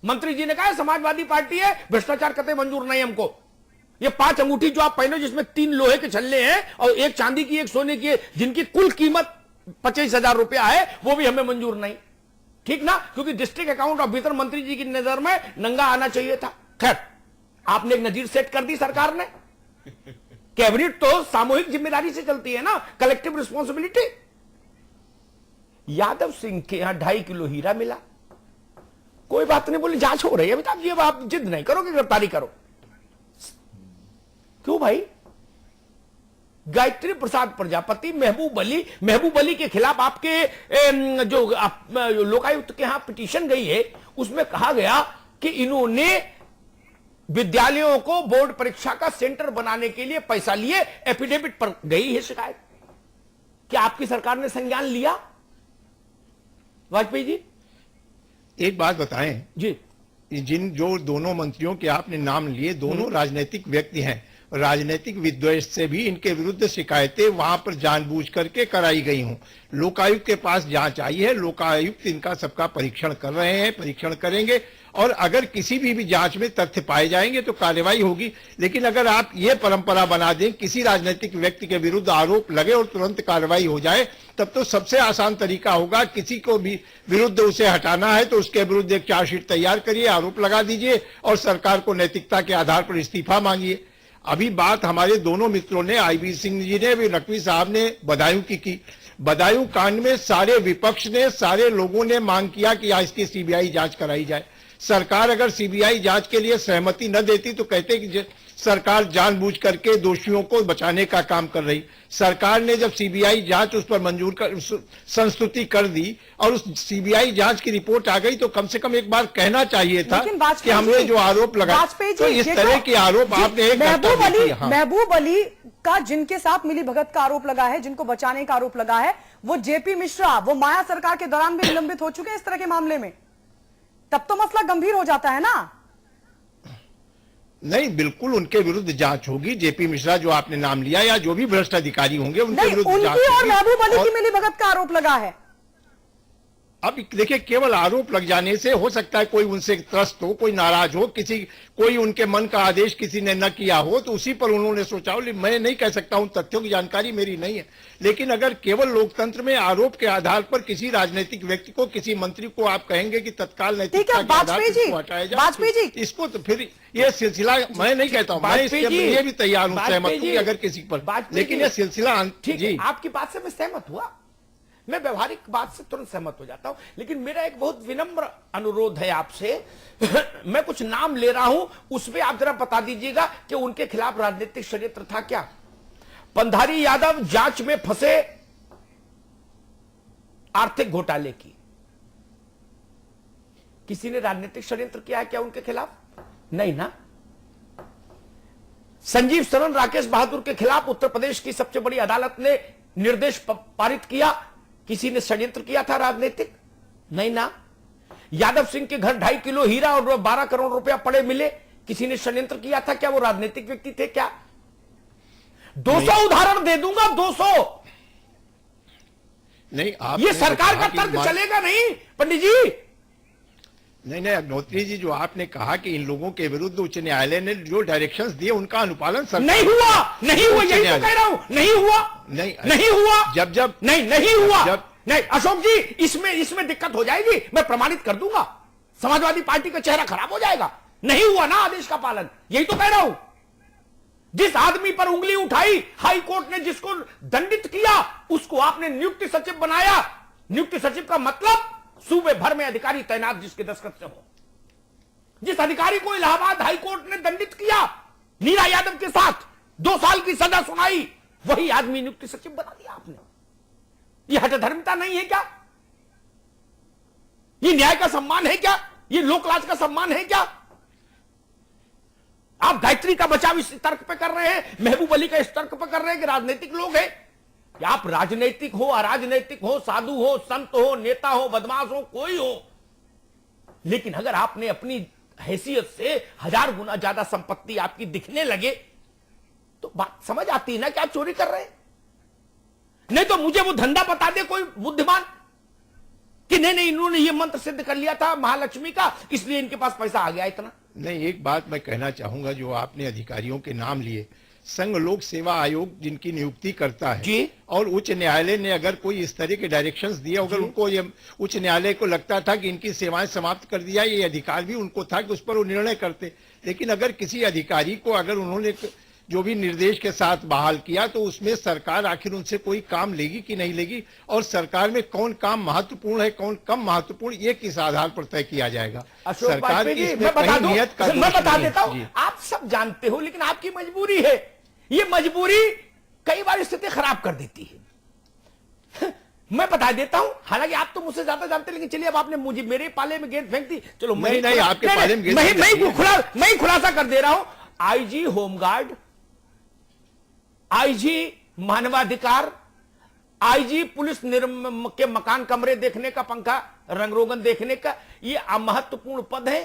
मंत्री जी ने कहा समाजवादी पार्टी है, भ्रष्टाचार कतई मंजूर नहीं हमको। ये 5 अंगूठी जो आप पहने जिसमें 3 लोहे के छल्ले हैं और 1 चांदी की 1 सोने की है, जिनकी कुल कीमत 25,000 रुपया है, वो भी हमें मंजूर नहीं। ठीक ना, क्योंकि डिस्ट्रिक्ट अकाउंट ऑफिसर मंत्री जी की नजर में नंगा आना चाहिए था। खैर, आपने एक नजीर सेट कर दी सरकार ने। कैबिनेट तो सामूहिक जिम्मेदारी से चलती है ना, कलेक्टिव रिस्पॉन्सिबिलिटी। यादव सिंह के यहां 2.5 किलो हीरा मिला, कोई बात नहीं, बोली जांच हो रही है। अमिताभ जी अब आप जिद नहीं करो कि गिरफ्तारी करो। क्यों भाई? गायत्री प्रसाद प्रजापति, महबूब अली के खिलाफ आपके जो लोकायुक्त के यहां पिटीशन गई है उसमें कहा गया कि इन्होंने विद्यालयों को बोर्ड परीक्षा का सेंटर बनाने के लिए पैसा लिए। एफिडेविट पर गई है शिकायत। क्या आपकी सरकार ने संज्ञान लिया? वाजपेयी जी एक बात बताएं जी, जो दोनों मंत्रियों के आपने नाम लिए, दोनों राजनीतिक व्यक्ति हैं। राजनीतिक विद्वेष से भी इनके विरुद्ध शिकायतें वहां पर जानबूझ करके कराई गई हूं। लोकायुक्त के पास जांच आई है, लोकायुक्त इनका सबका परीक्षण कर रहे हैं, परीक्षण करेंगे और अगर किसी भी जांच में तथ्य पाए जाएंगे तो कार्रवाई होगी। लेकिन अगर आप ये परंपरा बना दें, किसी राजनीतिक व्यक्ति के विरुद्ध आरोप लगे और तुरंत कार्रवाई हो जाए, तब तो सबसे आसान तरीका होगा, किसी को भी विरुद्ध उसे हटाना है तो उसके विरुद्ध एक चार्जशीट तैयार करिए, आरोप लगा दीजिए और सरकार को नैतिकता के आधार पर इस्तीफा मांगिए। अभी बात हमारे दोनों मित्रों ने, आईबी सिंह जी ने भी, नकवी साहब ने बदायूं की बदायूं कांड में सारे विपक्ष ने, सारे लोगों ने मांग किया कि आज की सीबीआई जांच कराई जाए। सरकार अगर सीबीआई जांच के लिए सहमति न देती तो कहते कि सरकार जानबूझ करके दोषियों को बचाने का काम कर रही। सरकार ने जब सीबीआई जांच उस पर मंजूर कर, संस्तुति कर दी और उस सीबीआई जांच की रिपोर्ट आ गई, तो कम से कम एक बार कहना चाहिए था कि हमने जो आरोप लगाए, तो इस तरह के आरोप आपने एक महबूब अली का जिनके साथ मिली भगत का आरोप लगा है, जिनको बचाने का आरोप लगा है, वो जेपी मिश्रा, वो माया सरकार के दौरान भी निलंबित हो चुके हैं इस तरह के मामले में। तब तो मसला गंभीर हो जाता है ना। नहीं, बिल्कुल उनके विरुद्ध जांच होगी। जेपी मिश्रा जो आपने नाम लिया या जो भी भ्रष्ट अधिकारी होंगे उनके विरुद्ध जांच होगी। और महबूब अली की मिली भगत का आरोप लगा है। अब देखिए, केवल आरोप लग जाने से हो सकता है कोई उनसे त्रस्त हो, कोई नाराज हो, कोई उनके मन का आदेश किसी ने न किया हो तो उसी पर उन्होंने सोचा हो। मैं नहीं कह सकता हूं, तथ्यों की जानकारी मेरी नहीं है। लेकिन अगर केवल लोकतंत्र में आरोप के आधार पर किसी राजनीतिक व्यक्ति को, किसी मंत्री को आप कहेंगे कि तत्काल नैतिकता के आधार पर हटाया जाए, इसको तो फिर ये सिलसिला मैं नहीं कहता हूं, मैं इसके लिए भी तैयार हूं, सहमत हूं अगर किसी पर, लेकिन यह सिलसिला ठीक। आपकी बात से मैं सहमत हुआ, मैं व्यवहारिक बात से तुरंत सहमत हो जाता हूं, लेकिन मेरा एक बहुत विनम्र अनुरोध है आपसे। मैं कुछ नाम ले रहा हूं, उसमें आप जरा बता दीजिएगा कि उनके खिलाफ राजनीतिक षड्यंत्र था क्या। पंधारी यादव जांच में फंसे आर्थिक घोटाले की, किसी ने राजनीतिक षड्यंत्र किया है क्या उनके खिलाफ? नहीं ना। संजीव सरन, राकेश बहादुर के खिलाफ उत्तर प्रदेश की सबसे बड़ी अदालत ने निर्देश पारित किया, किसी ने षड्यंत्र किया था राजनीतिक? नहीं ना। यादव सिंह के घर 2.5 किलो हीरा और 12 करोड़ रुपया पड़े मिले, किसी ने षड्यंत्र किया था क्या? वो राजनीतिक व्यक्ति थे क्या? 200 उदाहरण दे दूंगा, 200। नहीं, ये सरकार का तर्क चलेगा नहीं पंडित जी। नहीं, अग्निहोत्री जी, जो आपने कहा कि इन लोगों के विरुद्ध उच्च न्यायालय ने जो डायरेक्शंस दिए उनका अनुपालन नहीं हुआ, नहीं हुआ, यही तो कह रहा हूं, नहीं हुआ, नहीं हुआ, जब नहीं हुआ, नहीं अशोक जी, इसमें दिक्कत हो जाएगी, मैं प्रमाणित कर दूंगा, समाजवादी पार्टी का चेहरा खराब हो जाएगा। नहीं हुआ ना आदेश का पालन, यही तो कह रहा हूं। जिस आदमी पर उंगली उठाई, हाई कोर्ट ने जिसको दंडित किया, उसको आपने नियुक्ति सचिव बनाया। नियुक्ति सचिव का मतलब सूबे भर में अधिकारी तैनात जिसके दस्तखत से हो। जिस अधिकारी को इलाहाबाद हाई कोर्ट ने दंडित किया नीरा यादव के साथ, 2 साल की सजा सुनाई, वही आदमी नियुक्ति सचिव बना दिया आपने। ये हठधर्मिता नहीं है क्या? ये न्याय का सम्मान है क्या? ये लोकलाज का सम्मान है क्या? आप गायत्री का बचाव इस तर्क पे कर रहे हैं, महबूब अली का इस तर्क पे कर रहे हैं कि राजनीतिक लोग हैं। कि आप राजनीतिक हो, अराजनीतिक हो, साधु हो, संत हो, नेता हो, बदमाश हो, कोई हो, लेकिन अगर आपने अपनी हैसियत से 1000 गुना ज्यादा संपत्ति आपकी दिखने लगे तो बात समझ आती है ना कि आप चोरी कर रहे हैं। नहीं तो मुझे वो धंधा बता दे कोई बुद्धिमान कि नहीं इन्होंने ये मंत्र सिद्ध कर लिया था महालक्ष्मी का, इसलिए इनके पास पैसा आ गया इतना। नहीं, एक बात मैं कहना चाहूंगा, जो आपने अधिकारियों के नाम लिए, संघ लोक सेवा आयोग जिनकी नियुक्ति करता है जी, और उच्च न्यायालय ने अगर कोई इस तरह के डायरेक्शंस दिए, अगर उनको ये उच्च न्यायालय को लगता था कि इनकी सेवाएं समाप्त कर दिया, ये अधिकार भी उनको था कि उस पर वो निर्णय करते। लेकिन अगर किसी अधिकारी को अगर उन्होंने जो भी निर्देश के साथ बहाल किया, तो उसमें सरकार आखिर उनसे कोई काम लेगी कि नहीं लेगी, और सरकार में कौन काम महत्वपूर्ण है, कौन कम महत्वपूर्ण, ये किस आधार पर तय किया जाएगा। सरकार की इसमें कहीं नियत का मैं बता देता हूं, आप सब जानते हो, लेकिन आपकी मजबूरी है। ये मजबूरी कई बार स्थिति खराब कर देती है। मैं बता देता हूं, हालांकि आप तो मुझसे ज्यादा जानते, लेकिन चलिए अब आपने मुझे मेरे पाले में गेंद फेंक दी, चलो नहीं आपके पाले में गेंद, मैं खुलासा कर दे रहा हूं। आईजी होमगार्ड, आईजी मानवाधिकार, आईजी पुलिस के मकान कमरे देखने का, पंखा रंगरोगन देखने का, ये महत्वपूर्ण पद है,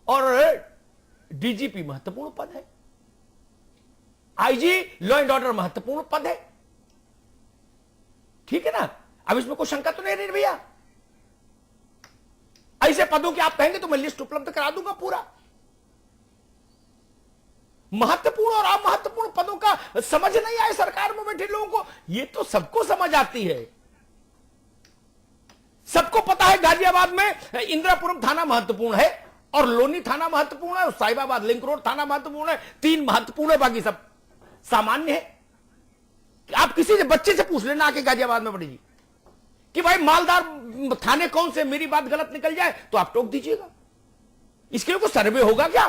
और डीजीपी महत्वपूर्ण पद है, आईजी लॉ एंड ऑर्डर महत्वपूर्ण पद है। ठीक है ना? अब इसमें कोई शंका तो नहीं रही भैया। ऐसे पदों की आप कहेंगे तो मैं लिस्ट उपलब्ध करा दूंगा पूरा। महत्वपूर्ण और अमहत्वपूर्ण पदों का समझ नहीं आए सरकार में बैठे लोगों को, ये तो सबको समझ आती है। सबको पता है गाजियाबाद में इंदिरापुरम थाना महत्वपूर्ण है और लोनी थाना महत्वपूर्ण है और साहिबाबाद लिंक रोड थाना महत्वपूर्ण है, 3 महत्वपूर्ण है, बाकी सब सामान्य है। आप किसी से बच्चे से पूछ लेना आके गाजियाबाद में पड़ेगी कि भाई मालदार थाने कौन से, मेरी बात गलत निकल जाए तो आप टोक दीजिएगा। इसके लिए कोई सर्वे होगा क्या?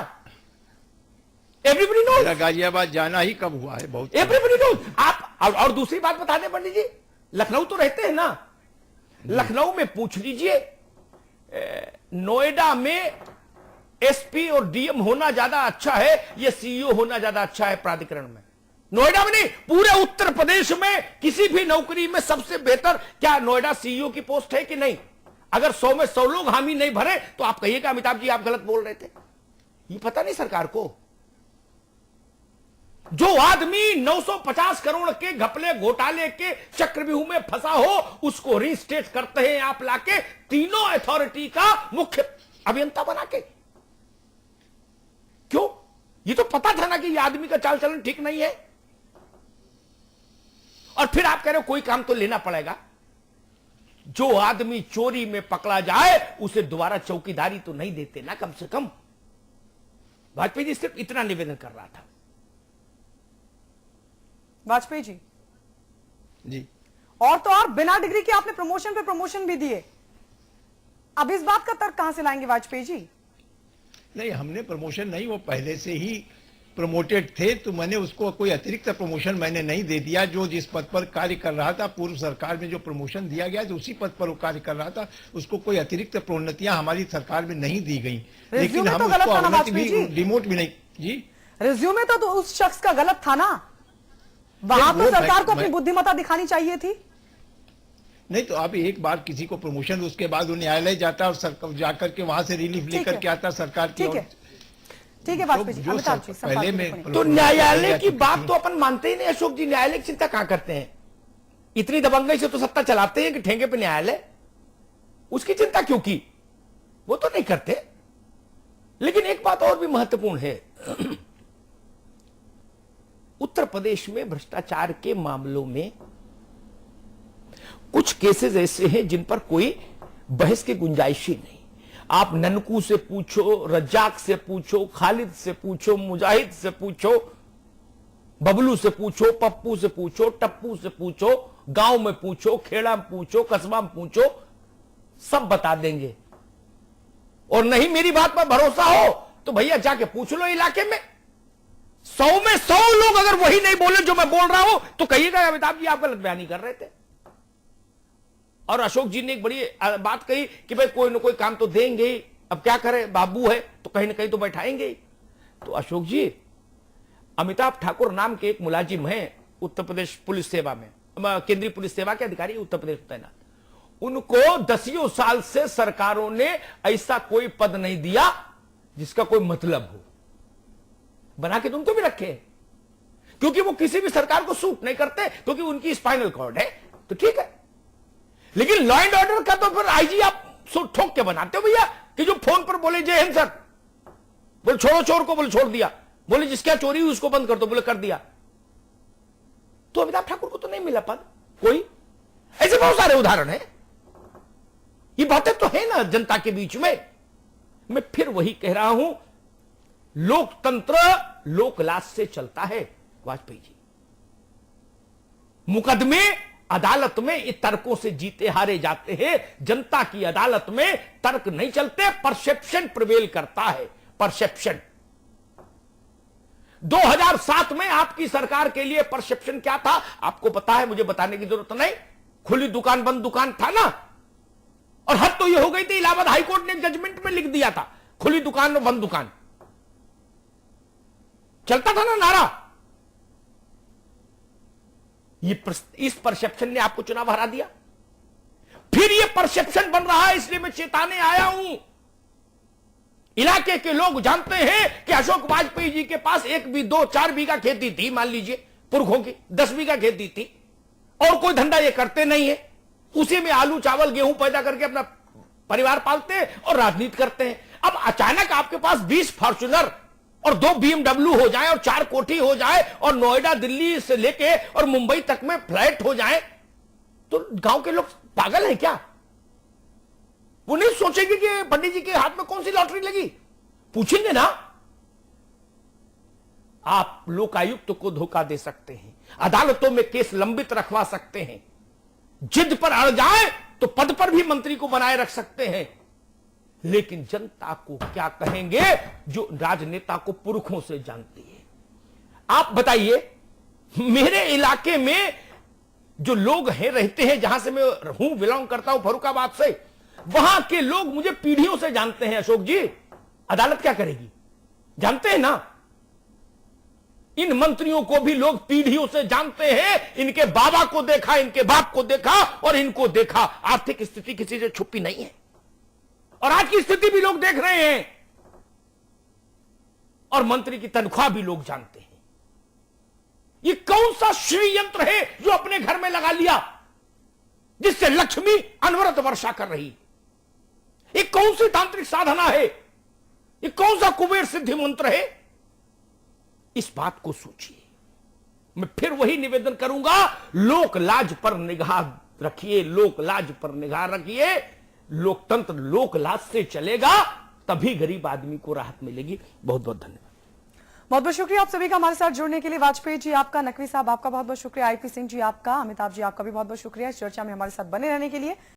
Everybody knows. गाजियाबाद जाना ही कब हुआ है? बहुत एवरीबडी नोज। आप और दूसरी बात बता दें पंडित जी, लखनऊ तो रहते हैं ना, लखनऊ में पूछ लीजिए, नोएडा में एसपी और डीएम होना ज्यादा अच्छा है या सीईओ होना ज्यादा अच्छा है प्राधिकरण में? नोएडा में नहीं, पूरे उत्तर प्रदेश में किसी भी नौकरी में सबसे बेहतर क्या नोएडा सीईओ की पोस्ट है कि नहीं? अगर 100 में 100 लोग हामी नहीं भरे तो आप कहिएगा अमिताभ जी आप गलत बोल रहे थे। ये पता नहीं सरकार को। जो आदमी 950 करोड़ के घपले घोटाले के चक्रव्यूह में फंसा हो उसको रिस्टेट करते हैं आप लाके तीनों अथॉरिटी का मुख्य अभियंता बना के। क्यों? ये तो पता था ना कि ये आदमी का चाल चलन ठीक नहीं है। और फिर आप कह रहे हो कोई काम तो लेना पड़ेगा। जो आदमी चोरी में पकड़ा जाए उसे दोबारा चौकीदारी तो नहीं देते ना, कम से कम। वाजपेयी जी सिर्फ इतना निवेदन कर रहा था। वाजपेयी जी जी, और तो और बिना डिग्री के आपने प्रमोशन पे प्रमोशन भी दिए। अब इस बात का तर्क कहां से लाएंगे वाजपेयी जी? नहीं, हमने प्रमोशन नहीं, वो पहले से ही प्रमोटेड थे, तो मैंने उसको कोई अतिरिक्त प्रमोशन मैंने नहीं दे दिया। जो जिस पद पर कार्य कर रहा था, पूर्व सरकार में जो प्रमोशन दिया गया तो उसी पद पर वो कार्य कर रहा था, उसको कोई अतिरिक्त प्रोन्नतियां हमारी सरकार में नहीं दी गई। लेकिन हम उसको अवनति भी, डिमोट भी नहीं। जी, रिज्यूमे तो उस शख्स का गलत था ना, वहां तो सरकार को अपनी बुद्धिमत्ता दिखानी चाहिए थी। नहीं तो अब एक बार किसी को प्रमोशन, उसके बाद वो न्यायालय जाता और सरकार जाकर के वहां से रिलीफ लेकर के आता सरकार की। ठीक है वाजपेयी जी, पहले में तो न्यायालय की बात तो अपन मानते ही नहीं। अशोक जी न्यायालय की चिंता कहां करते हैं? इतनी दबंगई से तो सत्ता चलाते हैं कि ठेंगे पे न्यायालय, उसकी चिंता क्यों की? वो तो नहीं करते। लेकिन एक बात और भी महत्वपूर्ण है, उत्तर प्रदेश में भ्रष्टाचार के मामलों में कुछ केसेस ऐसे हैं जिन पर कोई बहस की गुंजाइश ही नहीं। आप ननकू से पूछो, रज्जाक से पूछो, खालिद से पूछो, मुजाहिद से पूछो, बबलू से पूछो, पप्पू से पूछो, टप्पू से पूछो, गांव में पूछो, खेड़ा में पूछो, कस्बा में पूछो, सब बता देंगे। और नहीं मेरी बात पर भरोसा हो तो भैया जाके पूछ लो इलाके में। 100 में 100 लोग अगर वही नहीं बोले जो मैं बोल रहा हूं तो कहिएगा अमिताभ जी आप गलत बयानी कर रहे थे। और अशोक जी ने एक बड़ी बात कही कि भाई कोई ना कोई काम तो देंगे ही, अब क्या करें, बाबू है तो कहीं ना कहीं तो बैठाएंगे ही। तो अशोक जी, अमिताभ ठाकुर नाम के एक मुलाजिम हैं उत्तर प्रदेश पुलिस सेवा में, केंद्रीय पुलिस सेवा के अधिकारी उत्तर प्रदेश तैनात, उनको 10 साल से सरकारों ने ऐसा कोई पद नहीं दिया जिसका कोई मतलब हो। बना के तो उनको भी रखे, क्योंकि वो किसी भी सरकार को सूट नहीं करते, क्योंकि उनकी स्पाइनल कॉर्ड है, तो ठीक है। लेकिन लॉ एंड ऑर्डर का तो फिर आईजी आप ठोक के बनाते हो भैया, कि जो फोन पर बोले जय हिंद सर, बोले छोड़ो चोर को, बोले छोड़ दिया, बोले जिसका चोरी हुई उसको बंद कर दो, बोले कर दिया। तो अमिताभ ठाकुर को तो नहीं मिला पद कोई। ऐसे बहुत सारे उदाहरण हैं। ये बातें तो है ना जनता के बीच में। मैं फिर वही कह रहा हूं, लोकतंत्र लोकलाज से चलता है वाजपेयी जी। मुकदमे अदालत में ये तर्कों से जीते हारे जाते हैं। जनता की अदालत में तर्क नहीं चलते, परसेप्शन प्रिवेल करता है, परसेप्शन। 2007 में आपकी सरकार के लिए परसेप्शन क्या था आपको पता है, मुझे बताने की जरूरत नहीं। खुली दुकान बंद दुकान था ना, और हद तो यह हो गई थी, इलाहाबाद हाईकोर्ट ने जजमेंट में लिख दिया था खुली दुकान और बंद दुकान। चलता था ना नारा। इस परसेप्शन ने आपको चुनाव हरा दिया। फिर ये परसेप्शन बन रहा है, इसलिए मैं चेताने आया हूं। इलाके के लोग जानते हैं कि अशोक वाजपेयी जी के पास 1-2-4 बीघा खेती थी, मान लीजिए पुरखों की 10 बीघा खेती थी, और कोई धंधा ये करते नहीं है। उसी में आलू चावल गेहूं पैदा करके अपना परिवार पालते हैं और राजनीति करते हैं। अब अचानक आपके पास 20 फॉर्च्यूनर और 2 BMW हो जाए और 4 कोठी हो जाए और नोएडा दिल्ली से लेके और मुंबई तक में फ्लैट हो जाए, तो गांव के लोग पागल हैं क्या? वो नहीं सोचेंगे कि पंडित जी के हाथ में कौन सी लॉटरी लगी? पूछेंगे ना। आप लोकायुक्त को धोखा दे सकते हैं, अदालतों में केस लंबित रखवा सकते हैं, जिद पर अड़ जाए तो पद पर भी मंत्री को बनाए रख सकते हैं, लेकिन जनता को क्या कहेंगे जो राजनेता को पुरखों से जानती है? आप बताइए, मेरे इलाके में जो लोग हैं रहते हैं, जहां से मैं हूं, बिलोंग करता हूं फर्रुखाबाद से, वहां के लोग मुझे पीढ़ियों से जानते हैं। अशोक जी, अदालत क्या करेगी? जानते हैं ना, इन मंत्रियों को भी लोग पीढ़ियों से जानते हैं। इनके बाबा को देखा, इनके बाप को देखा और इनको देखा। आर्थिक स्थिति किसी से छुपी नहीं है और आज की स्थिति भी लोग देख रहे हैं और मंत्री की तनख्वाह भी लोग जानते हैं। ये कौन सा षड्यंत्र है जो अपने घर में लगा लिया, जिससे लक्ष्मी अनवरत वर्षा कर रही? ये कौन सी तांत्रिक साधना है? ये कौन सा कुबेर सिद्धि मंत्र है? इस बात को सोचिए। मैं फिर वही निवेदन करूंगा, लोक लाज पर निगाह रखिए, लोक लाज पर निगाह रखिए। लोकतंत्र लोक लाज से चलेगा, तभी गरीब आदमी को राहत मिलेगी। बहुत बहुत धन्यवाद। बहुत बहुत शुक्रिया आप सभी का हमारे साथ जुड़ने के लिए। वाजपेयी जी आपका, नकवी साहब आपका बहुत बहुत शुक्रिया, आईपी सिंह जी आपका, अमिताभ जी आपका भी बहुत बहुत शुक्रिया इस चर्चा में हमारे साथ बने रहने के लिए।